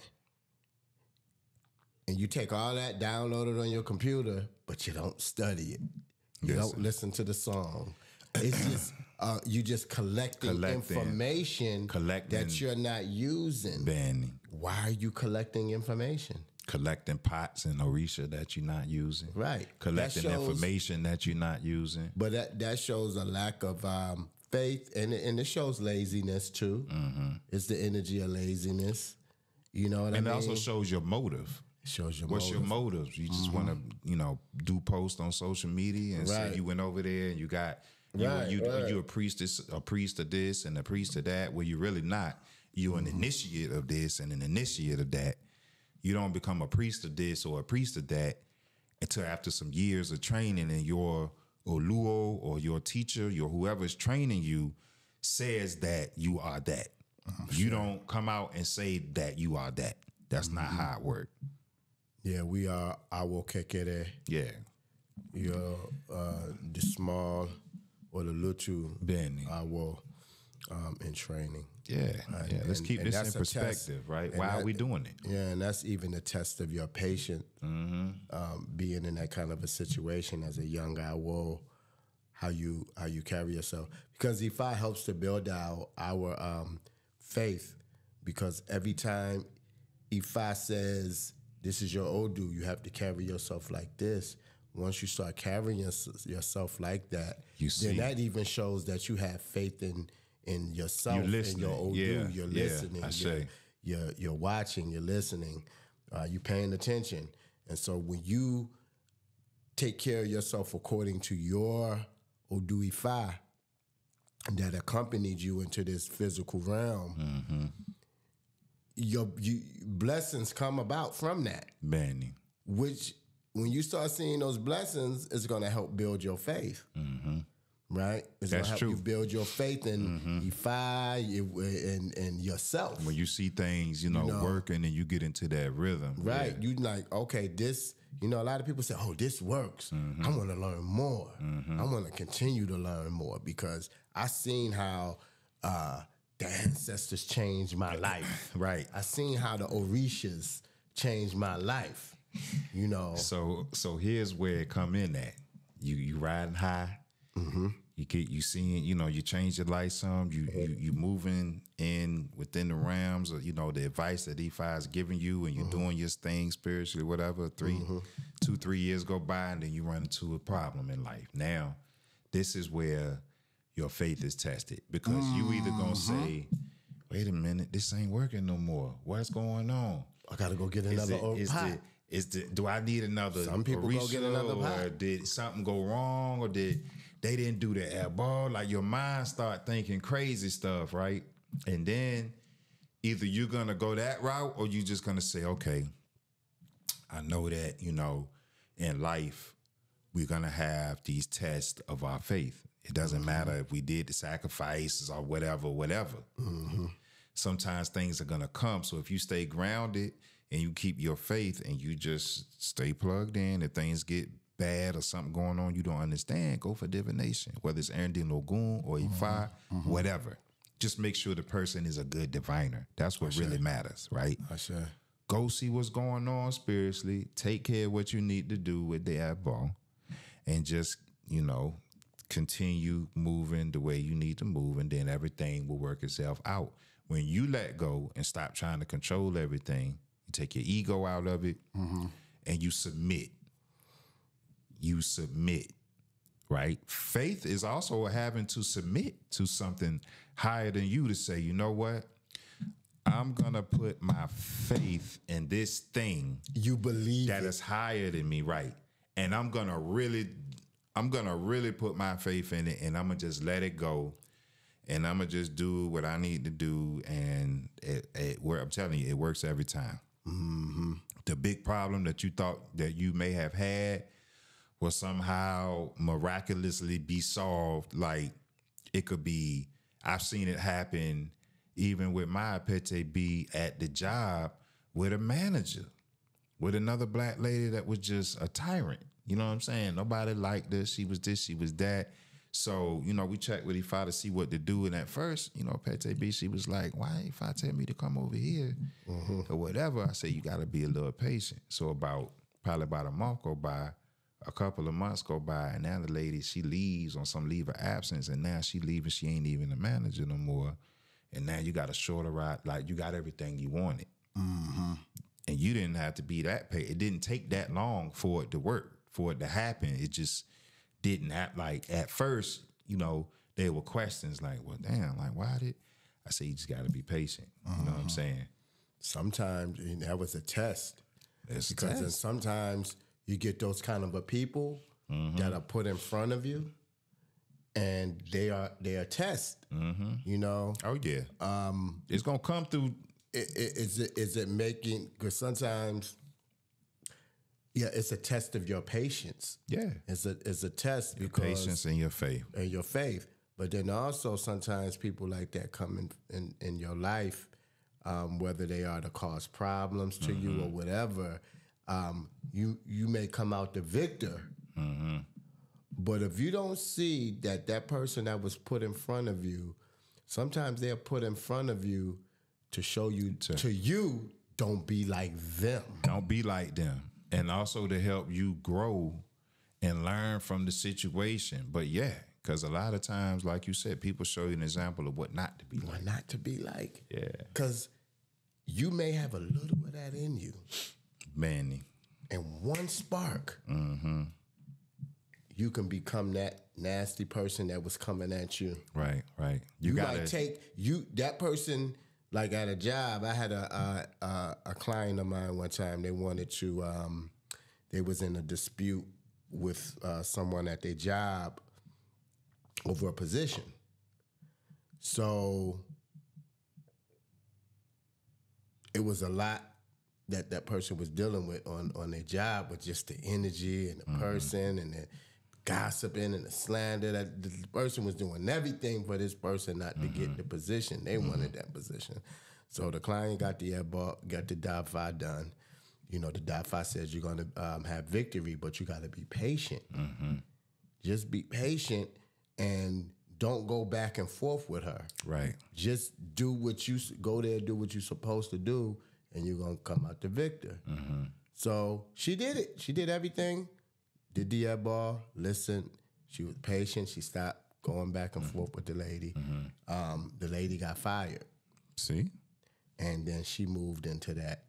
and you take all that, download it on your computer, but you don't study it. You don't listen to the song. It's just you just collecting information that you're not using. Benny. Why are you collecting information? Collecting pots and Orisha that you're not using. Right. Collecting information that you're not using. But that shows a lack of faith, and it shows laziness too. It's the energy of laziness. You know what I mean? And it also shows your motive. It shows your What's your motives? You just want to, you know, do posts on social media and say you went over there and you got you a priestess, a priest of this and a priest of that. Well, you're really not. You're an initiate of this and an initiate of that. You don't become a priest of this or a priest of that until after some years of training and your Oluo or your teacher, your whoever's training you says that you are that. You don't come out and say that you are that. That's not how it works. Yeah, we are Awo Kekere. Yeah. You're the small or the little Benny. Awo in training. Yeah, let's keep this in perspective, right? Why are we doing it? Yeah, and that's even a test of your patience, being in that kind of a situation as a young Awo, how you carry yourself. Because IFA helps to build our faith, because every time IFA says, this is your Odu, you have to carry yourself like this. Once you start carrying yourself like that, then that even shows that you have faith in yourself, in your Odu. You're listening. You're watching. You're listening. You're paying attention. And so when you take care of yourself according to your Odu Ifa that accompanied you into this physical realm, your blessings come about from that. Benny. Which, when you start seeing those blessings, it's going to help build your faith. Right? It's going to help you build your faith in Ifa and yourself. When you see things, you know, working and you get into that rhythm. Right. You like, okay, this, a lot of people say, oh, this works. I want to learn more. I want to continue to learn more because I seen how the ancestors changed my life. Right. I seen how the Orishas changed my life. So here's where it come in at. You riding high. You seeing, you change your life some. You moving in within the realms of, the advice that IFA is giving you, and you're doing your thing spiritually, whatever. 3 2-3 years go by, and then you run into a problem in life. Now, this is where your faith is tested, because you either gonna say, wait a minute, this ain't working no more. What's going on? I gotta go get another pot. Do I need another? Some people go get another pot. Or did something go wrong? Or they didn't do the air ball? Like, your mind start thinking crazy stuff, right? And then either you're gonna go that route, or you just gonna say, okay, I know that, in life, we're gonna have these tests of our faith. It doesn't matter if we did the sacrifices or whatever. Sometimes things are gonna come. So if you stay grounded and you keep your faith and you just stay plugged in, if things get bad or something going on you don't understand, go for divination, whether it's Erndin Ogun or IFA, whatever. Just make sure the person is a good diviner. That's what really matters, right? Go see what's going on spiritually. Take care of what you need to do with the eyeball, and just, continue moving the way you need to move, and then everything will work itself out. When you let go and stop trying to control everything, you take your ego out of it, and you submit. You submit, right? Faith is also having to submit to something higher than you, to say, you know what? I'm going to put my faith in this thing. You believe that is higher than me, right? And I'm going to really put my faith in it, and I'm going to just let it go. And I'm going to just do what I need to do. And I'm telling you, it works every time. The big problem that you thought that you may have had will somehow miraculously be solved. Like, it could be, I've seen it happen even with my pete B at the job, with a manager, with another black lady that was just a tyrant. You know what I'm saying? Nobody liked her. She was this, she was that. So, we checked with Ifa to see what to do. And at first, pete B, she was like, why Ifa tell me to come over here or whatever? I said, you got to be a little patient. So probably about a month go by, a couple of months go by, and now the lady, she leaves on some leave of absence, and now she leaving, she ain't even the manager no more. And now you got a shorter ride, like you got everything you wanted. And you didn't have to be that paid. It didn't take that long for it to work, for it to happen. It just didn't have, like, at first, there were questions like, well, damn, like, why did? I say, you just got to be patient. You know what I'm saying? Sometimes that was a test. It's a because test. Then sometimes you get those kind of people that are put in front of you, and they are tests. Oh yeah. It's gonna come through. Is it making? Because sometimes, it's a test of your patience. Yeah, it's a test your because patience and your faith. But then also sometimes people like that come in your life, whether they are to cause problems to you or whatever. You may come out the victor. But if you don't see that person that was put in front of you, sometimes they're put in front of you to show you, to you, don't be like them. Don't be like them. And also to help you grow and learn from the situation. But yeah, because a lot of times, like you said, people show you an example of what not to be like. What not to be like. Yeah. Because you may have a little of that in you. Manny. And one spark, you can become that nasty person that was coming at you. Right. You gotta take that person, like at a job. I had a client of mine one time. They wanted to. They was in a dispute with someone at their job over a position. So it was a lot that person was dealing with on their job, with just the energy and the person and the gossiping and the slander. That the person was doing everything for this person not to get the position. They wanted that position. So the client got the DAFA done. The DAFA says you're going to have victory, but you got to be patient. Just be patient and don't go back and forth with her. Right. Just go there, do what you're supposed to do, and you're going to come out the victor. So she did it. She did everything. Did the ball, listened. She was patient. She stopped going back and forth with the lady. The lady got fired. See? And then she moved into that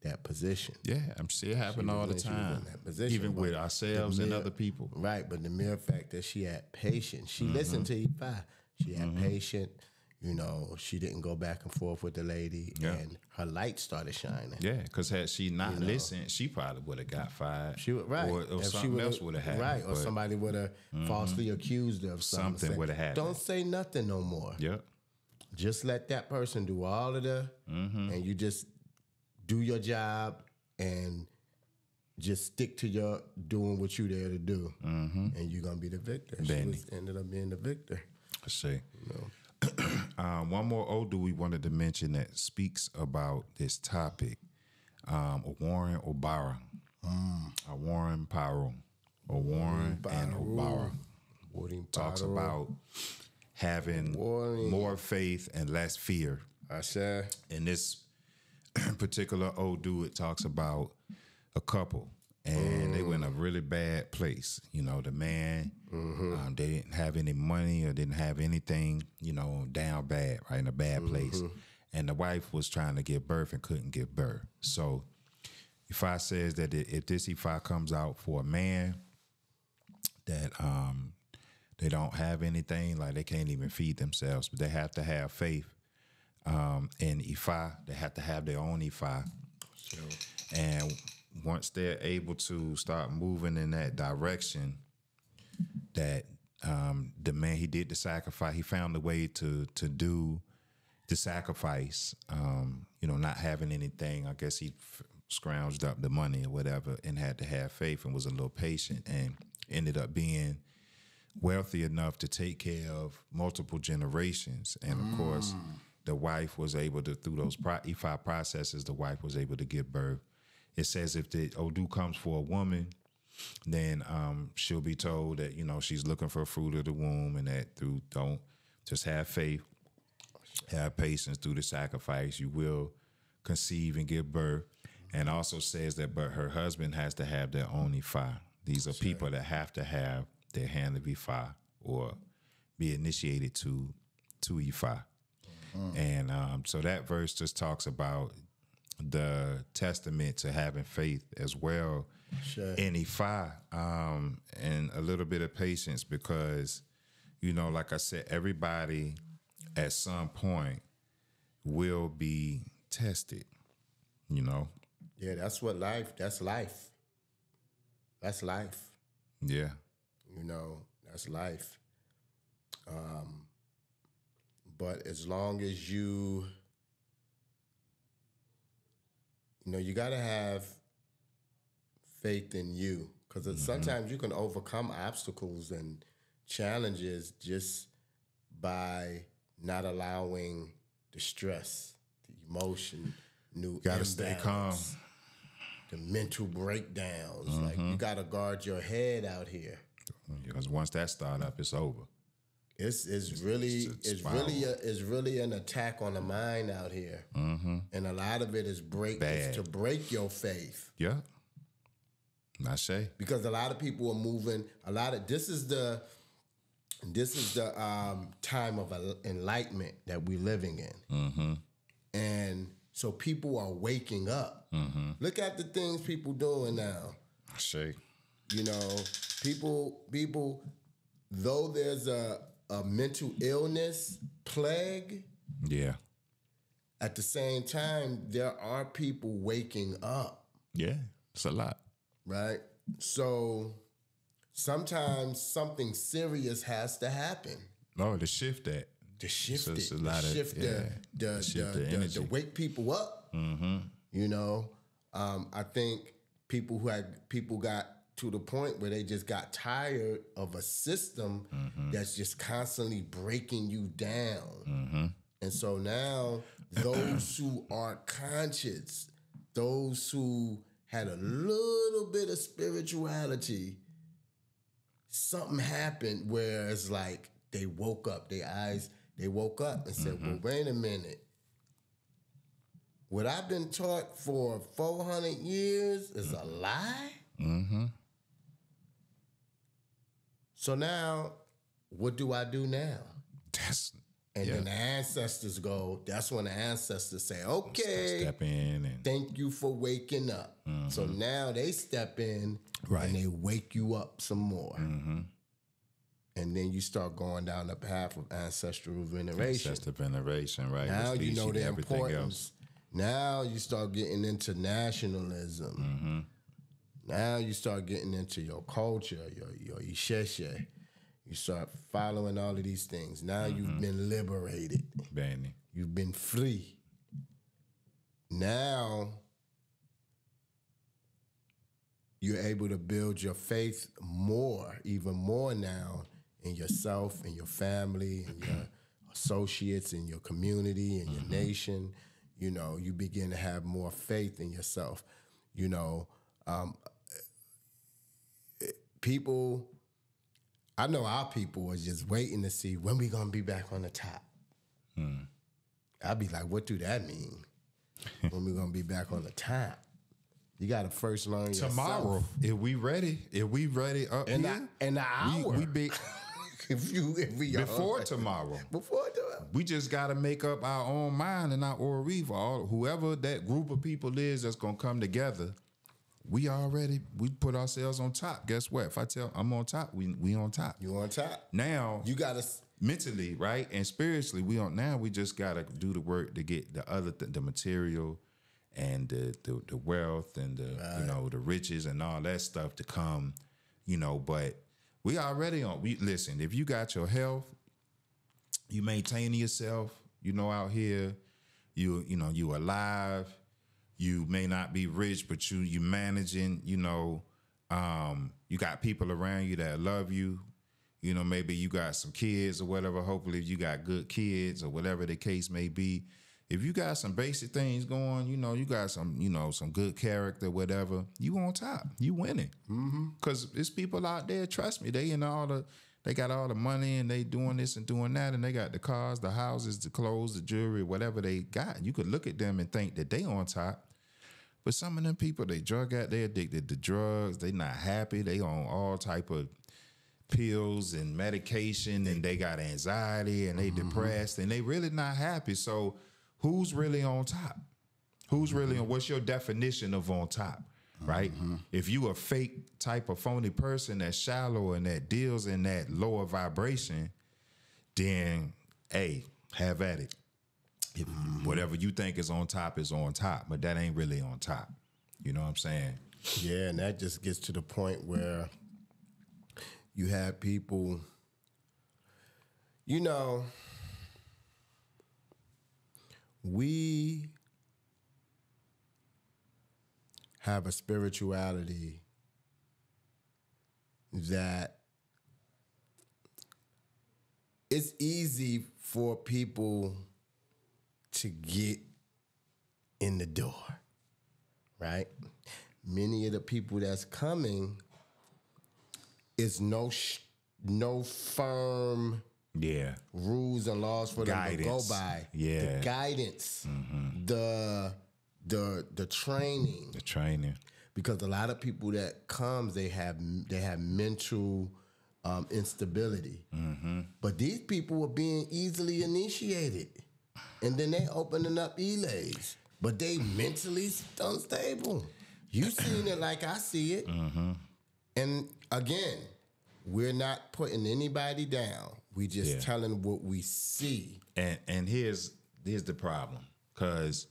that position. Yeah, I'm see it happen all the time, even with ourselves and other people. Right, but the mere fact that she had patience, she listened to IFA. She had patience. You know, she didn't go back and forth with the lady, and her light started shining. Yeah, because had she not listened, she probably would have got fired. She would, right, or something else would have happened. Right, or somebody would have falsely accused her of something. Something would have happened. Don't say nothing no more. Yep. Just let that person do all of the, and you just do your job and just stick to your doing what you there to do, and you're gonna be the victor. She ended up being the victor. I see. You know. One more Odu we wanted to mention that speaks about this topic. Warren Obara, Warren Paro, or Warren and Obara talks about having more faith and less fear. I say in this particular Odu, it talks about a couple. And they were in a really bad place. You know, the man, they didn't have any money or didn't have anything, you know, down bad, right, in a bad place. And the wife was trying to give birth and couldn't give birth. So Ifa says that if this Ifa comes out for a man that they don't have anything, like they can't even feed themselves, but they have to have faith in Ifa. They have to have their own Ifa. Sure. And once they're able to start moving in that direction, that the man, he did the sacrifice. He found a way to do the sacrifice, you know, not having anything. I guess he scrounged up the money or whatever and had to have faith and was a little patient and ended up being wealthy enough to take care of multiple generations. And, of course, the wife was able to, through those Ifa processes, the wife was able to give birth. It says if the Odu comes for a woman, then she'll be told that, you know, she's looking for fruit of the womb, and that don't just have faith, have patience through the sacrifice. You will conceive and give birth. And also says that, but her husband has to have their own Ifa. These are people that have to have their hand of Ifa or be initiated to Ifa. And so that verse just talks about the testament to having faith as well in Ifa, and a little bit of patience, because, you know, like I said, everybody at some point will be tested, you know. Yeah, that's life. That's life. Yeah. You know, that's life. But as long as you know, you got to have faith in you, because sometimes you can overcome obstacles and challenges just by not allowing the stress, the emotion, got to stay calm, the mental breakdowns. Like, you got to guard your head out here, because once that start up, it's over. It's really an attack on the mind out here, and a lot of it is to break your faith. Yeah, I say, because a lot of people are moving. This is the time of enlightenment that we're living in, and so people are waking up. Look at the things people doing now. I say, you know, people. Though there's a mental illness plague, at the same time, there are people waking up. Yeah, it's a lot. Right? So sometimes something serious has to happen. Oh, to shift that. To shift so it. To wake people up. You know, I think people got to the point where they just got tired of a system that's just constantly breaking you down. And so now those who are conscious, those who had a little bit of spirituality, something happened where it's like they woke up, they woke up and said, well, wait a minute. What I've been taught for 400 years is a lie? So now, what do I do now? And then the ancestors go, that's when the ancestors say, okay, step in and thank you for waking up. So now they step in and they wake you up some more. And then you start going down the path of ancestral veneration. Ancestral veneration, right? Now which you leads know the everything importance. Now you start getting into nationalism. Now you start getting into your culture, your isheshe. You start following all of these things. Now you've been liberated. Benny. You've been free. Now you're able to build your faith more, even more now, in yourself and your family and your associates and your community and your nation. You know, you begin to have more faith in yourself. You know, people, I know our people was just waiting to see when we gonna be back on the top. I'd be like, what do that mean? When we gonna be back on the top? You gotta first learn tomorrow. yourself. If we ready up In here, an hour. we be if we before tomorrow. Before tomorrow. We just got to make up our own mind and our own for whoever that group of people is that's gonna come together. We put ourselves on top. Guess what? If I tell I'm on top, we on top. You on top. Now You gotta mentally, right, and spiritually, we on. Now we just gotta do the work to get the other the material and the wealth and the you know the riches and all that stuff to come. You know, but we already on. We listen. If you got your health, you maintaining yourself. You know, out here, you know you alive. You may not be rich, but you managing, you know, you got people around you that love you. You know, maybe you got some kids or whatever. Hopefully you got good kids or whatever the case may be. If you got some basic things going, you know, you got some, you know, some good character, whatever, you on top. You winning. Because there's people out there, trust me, they got all the money and they doing this and doing that and they got the cars, the houses, the clothes, the jewelry, whatever they got. You could look at them and think that they on top. But some of them people, they addicted to drugs. They not happy. They on all type of pills and medication and they got anxiety and they depressed and they really not happy. So who's really on top? Who's really on? What's your definition of on top, right? If you a fake type of phony person that's shallow and that deals in that lower vibration, then, hey, have at it. If whatever you think is on top, but that ain't really on top. You know what I'm saying? Yeah, and that just gets to the point where you have people, you know, we have a spirituality that it's easy for people to get in the door, right? Many of the people that's coming is no firm rules and laws for them to go by. The guidance, the training. The training. Because a lot of people that comes, they have mental instability. But these people are being easily initiated. And then they opening up elays. But they mentally unstable. You seen it like I see it. And again, we're not putting anybody down. We just telling what we see. And here's the problem. Because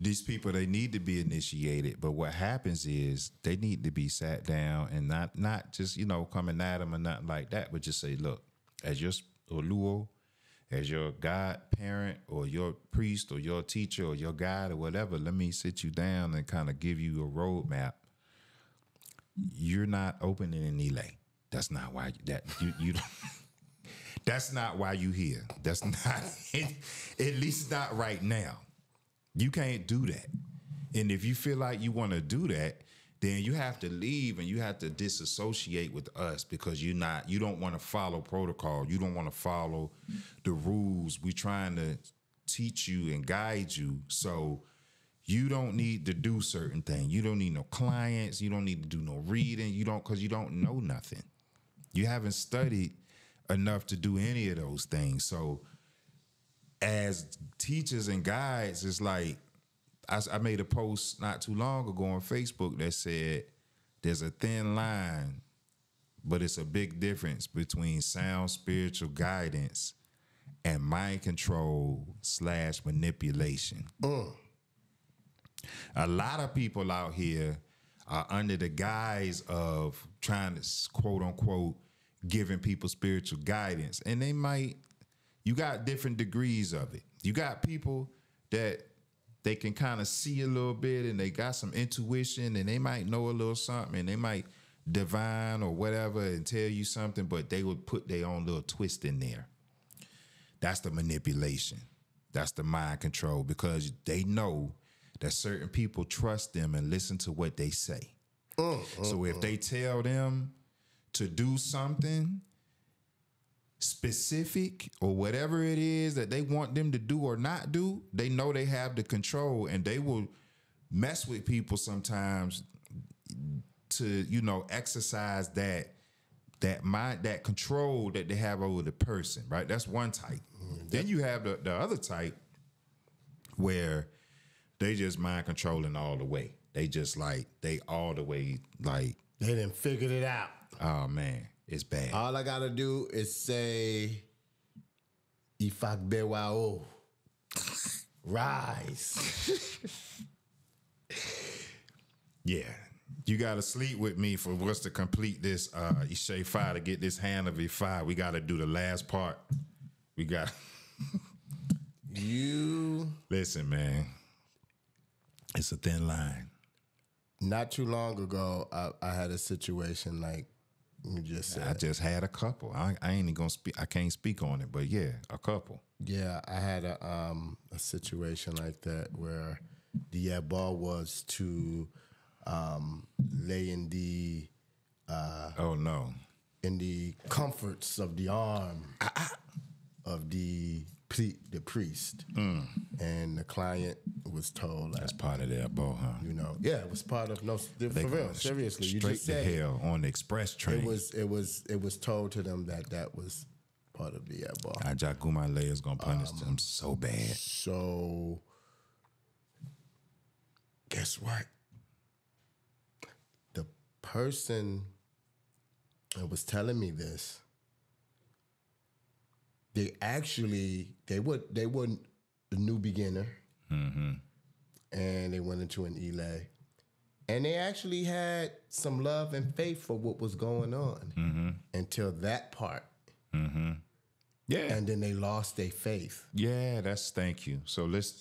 these people, they need to be initiated. But what happens is they need to be sat down and not just, you know, coming at them or nothing like that. But just say, look, as your Oluo, as your godparent or your priest or your teacher or your guide or whatever, let me sit you down and kind of give you a roadmap. You're not opening an elay. That's not why you that's not why you here. That's not at least not right now. You can't do that. And if you feel like you want to do that, then you have to leave and you have to disassociate with us because you don't want to follow protocol. You don't want to follow the rules. We're trying to teach you and guide you. So you don't need to do certain things. You don't need no clients. You don't need to do no reading. Because you don't know nothing. You haven't studied enough to do any of those things. So as teachers and guides, it's like I made a post not too long ago on Facebook that said there's a thin line, but it's a big difference between sound spiritual guidance and mind control / manipulation. A lot of people out here are under the guise of trying to, quote unquote, giving people spiritual guidance. And you got different degrees of it. You got people that they can kind of see a little bit and they got some intuition and they might know a little something and they might divine or whatever and tell you something, but they would put their own little twist in there. That's the manipulation. That's the mind control, because they know that certain people trust them and listen to what they say. So if they tell them to do something specific or whatever it is that they want them to do or not do, they know they have the control, and they will mess with people sometimes to, exercise that control that they have over the person, right? That's one type. Then you have the other type where they just mind controlling all the way. They just they all the way they done figured it out. Oh man, it's bad. All I gotta do is say Ifak Bewao. Rise. Yeah. You gotta sleep with me for us to complete this Isha to get this hand of Ifa. We gotta do the last part. We got listen, man. It's a thin line. Not too long ago, I had a situation like you just said. I just had a couple. I ain't even gonna speak. I can't speak on it, but yeah, a couple. Yeah, I had a situation like that where the ball was to lay in the in the comforts of the arm of the priest, and the client was told that's part of their ball, huh? Yeah, it was part of for real. Seriously, you just said to hell on the express train. It was told to them that was part of the ball. Ajagumale is gonna punish them so bad. So guess what? The person that was telling me this, they were a new beginner, and they went into an Elay, and they actually had some love and faith for what was going on until that part. Yeah, and then they lost their faith. Yeah, thank you. So let's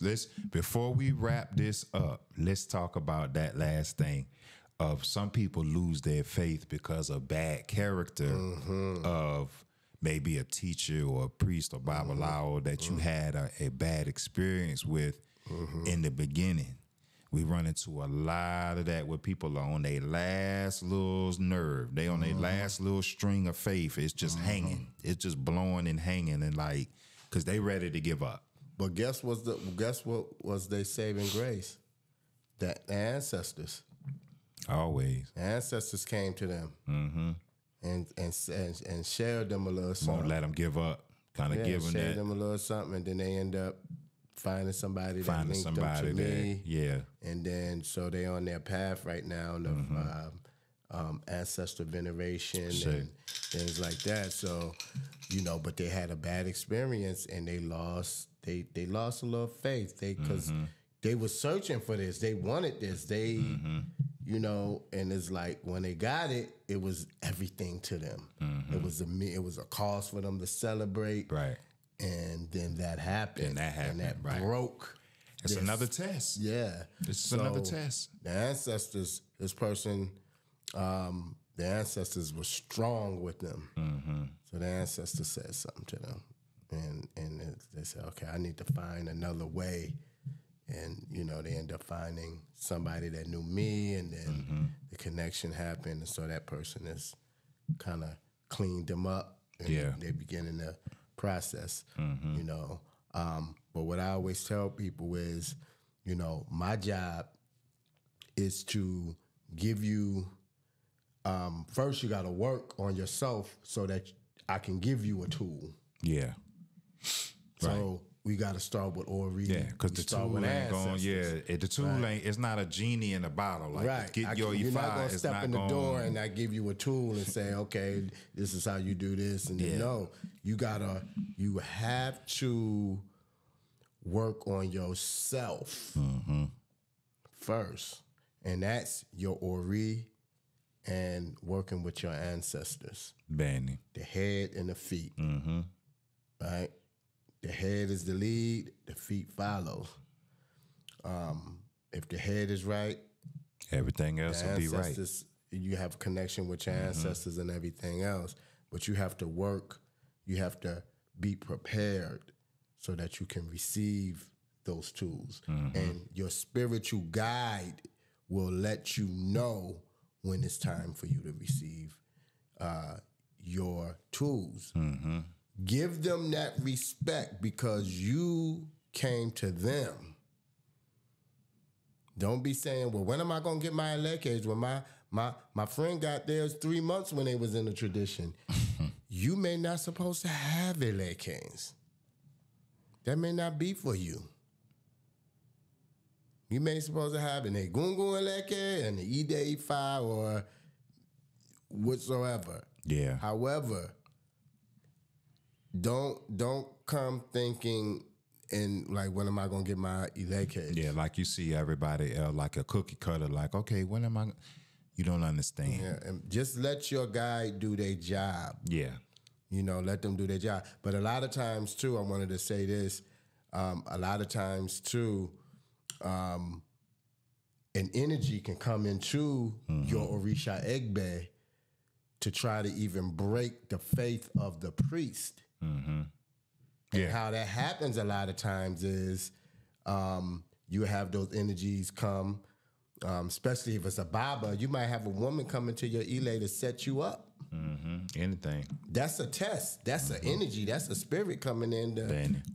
before we wrap this up, let's talk about that last thing of some people lose their faith because of bad character of maybe a teacher or a priest or Babalawo that you had a bad experience with in the beginning. We run into a lot of that where people are on their last little nerve. They on their last little string of faith. It's just hanging. It's just blowing and hanging and because they ready to give up. But guess what was their saving grace? The ancestors. Always. The ancestors came to them. And shared them a little something. Won't let them give up. Kind of give them that. Shared them a little something, and then they end up finding somebody that linked them to me. Yeah. And then so they on their path right now of ancestor veneration and things like that. So, but they had a bad experience and they lost a little faith. Because they were searching for this. They wanted this. They and it's like when they got it, it was everything to them. It was a cause for them to celebrate. Right. And then that happened. And that broke. It's another test. Yeah. It's another test. The ancestors, the ancestors were strong with them. So the ancestors said something to them. And they said, okay, I need to find another way. And, they end up finding somebody that knew me, and then the connection happened. And so that person has kind of cleaned them up. And they're beginning the process, But what I always tell people is, my job is to give you, first you got to work on yourself so that I can give you a tool. Yeah. So we got to start with Ori. Yeah, because the tool ain't going. Yeah, the tool ain't. It's not a genie in a bottle. Like get your you're IFA. not gonna step in the door and I give you a tool and say, okay, this is how you do this. And then, no, you have to work on yourself first, and that's your Ori and working with your ancestors. Benny, the head and the feet. Right. The head is the lead, the feet follow. If the head is right, everything else will be right. You have a connection with your ancestors and everything else, but you have to work. You have to be prepared so that you can receive those tools. And your spiritual guide will let you know when it's time for you to receive your tools. Give them that respect because you came to them. Don't be saying, well, when am I going to get my electives? When my friend got theirs 3 months when they was in the tradition. You may not supposed to have electives. That may not be for you. You may supposed to have an Egungun eleke and the Ide Ifa or whatsoever. Yeah. However, don't come thinking and like, when am I gonna get my eleke? Yeah, like you see everybody like a cookie cutter. Like, okay, when am I? You don't understand. Yeah, and just let your guide do their job. Yeah, let them do their job. But a lot of times too, I wanted to say this. A lot of times too, an energy can come into your Orisha Egbe to try to even break the faith of the priest. And how that happens a lot of times is you have those energies come, especially if it's a Baba. You might have a woman come into your Ile to set you up. Anything. That's a test. That's an energy. That's a spirit coming in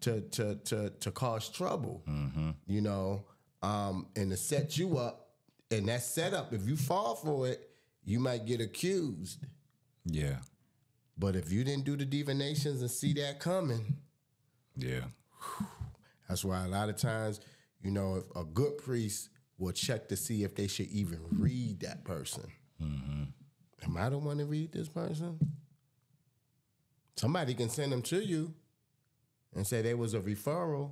to cause trouble. And to set you up. And that setup, if you fall for it, you might get accused. Yeah. But if you didn't do the divinations and see that coming, that's why a lot of times, if a good priest will check to see if they should even read that person. Am I the one to read this person? Somebody can send them to you and say there was a referral,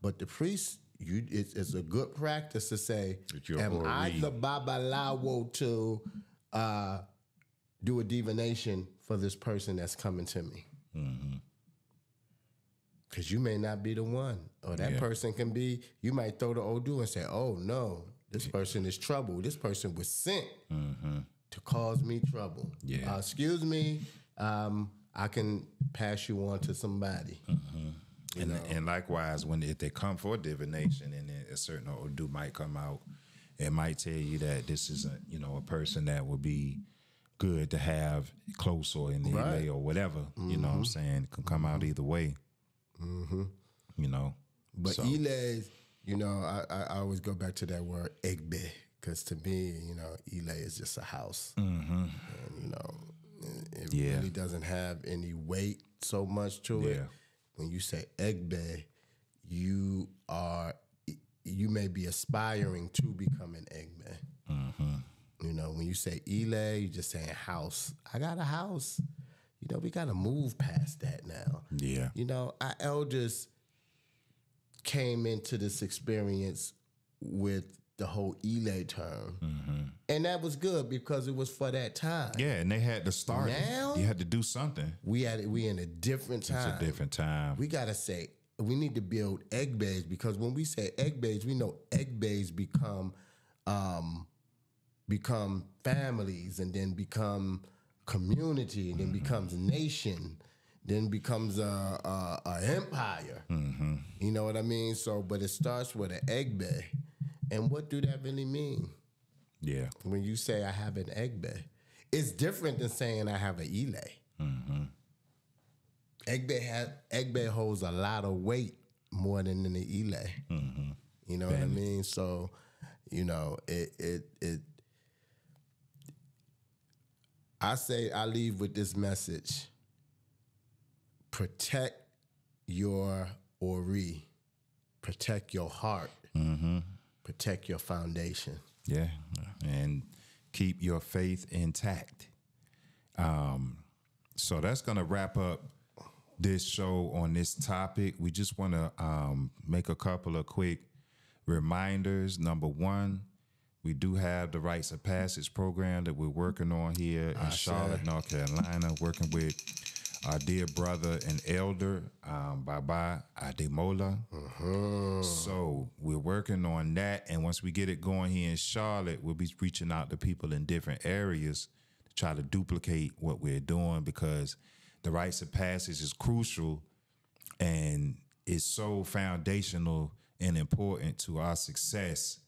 but the priest, it's a good practice to say, am I the Babalawo to do a divination for this person that's coming to me? Because you may not be the one. Or that person can be, you might throw the Odu and say, oh no, this person is trouble. This person was sent to cause me trouble. Excuse me, I can pass you on to somebody. And likewise, if they come for divination and then a certain Odu might come out, it might tell you that this is a person that would be good to have close or in the Ile or whatever. You know what I'm saying? It can come out either way. But so. Ile, I always go back to that word Egbe, because to me, Ile is just a house. And, it really doesn't have any weight so much to it. When you say Egbe, you may be aspiring to become an Egbe. When you say Ile, you're just saying house. I got a house. We got to move past that now. Yeah. Our elders came into this experience with the whole Ile term. And that was good because it was for that time. Yeah, and they had to start. Now, you had to do something. We in a different time. It's a different time. We got to say, we need to build Egbe's, because when we say Egbe's, we know Egbe's become families, and then become community, and then becomes nation, then becomes a empire. You know what I mean? So, but it starts with an Egbe. And what do that really mean? Yeah. When you say I have an Egbe, it's different than saying I have an Ile. Egbe holds a lot of weight more than in the Ile. You know what I mean? So, I leave with this message: protect your Ori, protect your heart, protect your foundation. Yeah, and keep your faith intact. So that's going to wrap up this show on this topic. We just want to make a couple of quick reminders. Number one, we do have the Rites of Passage program that we're working on here in Charlotte, North Carolina, working with our dear brother and elder, Baba Ademola. So we're working on that. And once we get it going here in Charlotte, we'll be reaching out to people in different areas to try to duplicate what we're doing, because the Rites of Passage is crucial and is so foundational and important to our success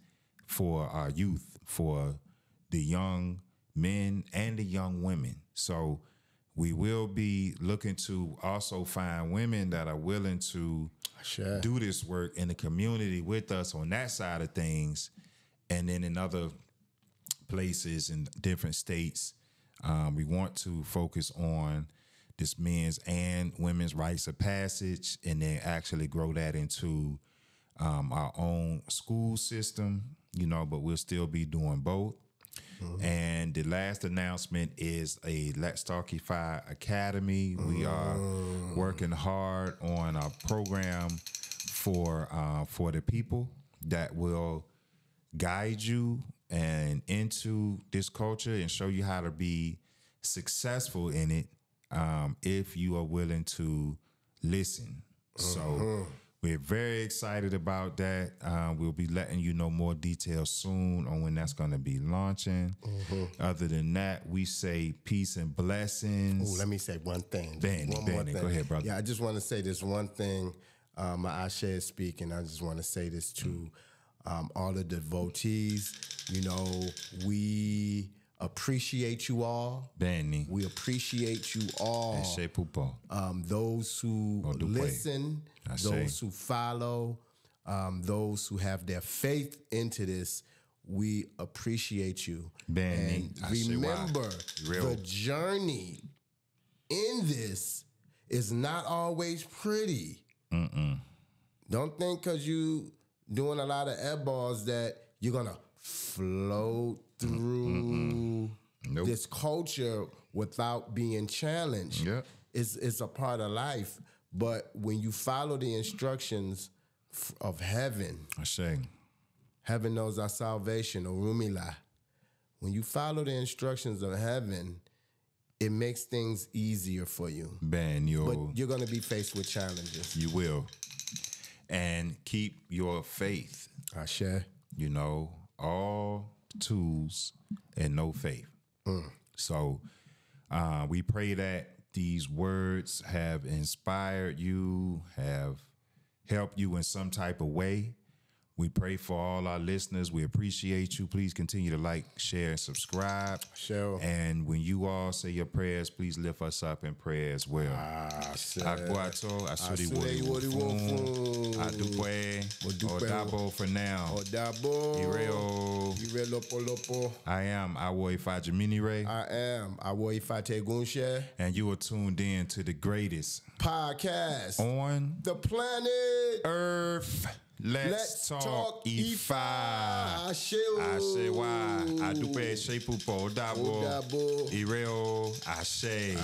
for our youth, for the young men and the young women. So we will be looking to also find women that are willing to do this work in the community with us on that side of things. And then in other places in different states, we want to focus on this men's and women's rites of passage, and then actually grow that into our own school system, you know, but we'll still be doing both. And the last announcement is a Let's Talk IFA Academy. We are working hard on a program for the people that will guide you and into this culture and show you how to be successful in it, if you are willing to listen. So we're very excited about that. We'll be letting you know more details soon on when that's going to be launching. Other than that, we say peace and blessings. Let me say one thing. One more thing. Go ahead, brother. Yeah, I just want to say this one thing. My Ashe is speaking. I just want to say this to all the devotees. You know, we appreciate you all. Benny. We appreciate you all. Those who listen, those who follow, those who have their faith into this, we appreciate you. Benny. And remember, the journey in this is not always pretty. Don't think because you doing a lot of airballs that you're going to float through this culture without being challenged. It's a part of life. But when you follow the instructions of heaven, heaven knows our salvation, Orumila. When you follow the instructions of heaven, it makes things easier for you. But you're going to be faced with challenges. You will. And keep your faith. Ashe. You know, all tools and no faith. So we pray that these words have inspired you, have helped you in some type of way. We pray for all our listeners. We appreciate you. Please continue to like, share, and subscribe. And when you all say your prayers, please lift us up in prayer as well. Agwato, Asuri Wodi Adupwe, Odabo for now. Ireo. I am Awo Ifa Jaminire. I am Awo Ifa Tegunshe. And you are tuned in to the greatest podcast on the planet Earth. Let's talk IFA. Ashe wa. Adupe shepupo dabo. Ireo. Ashe.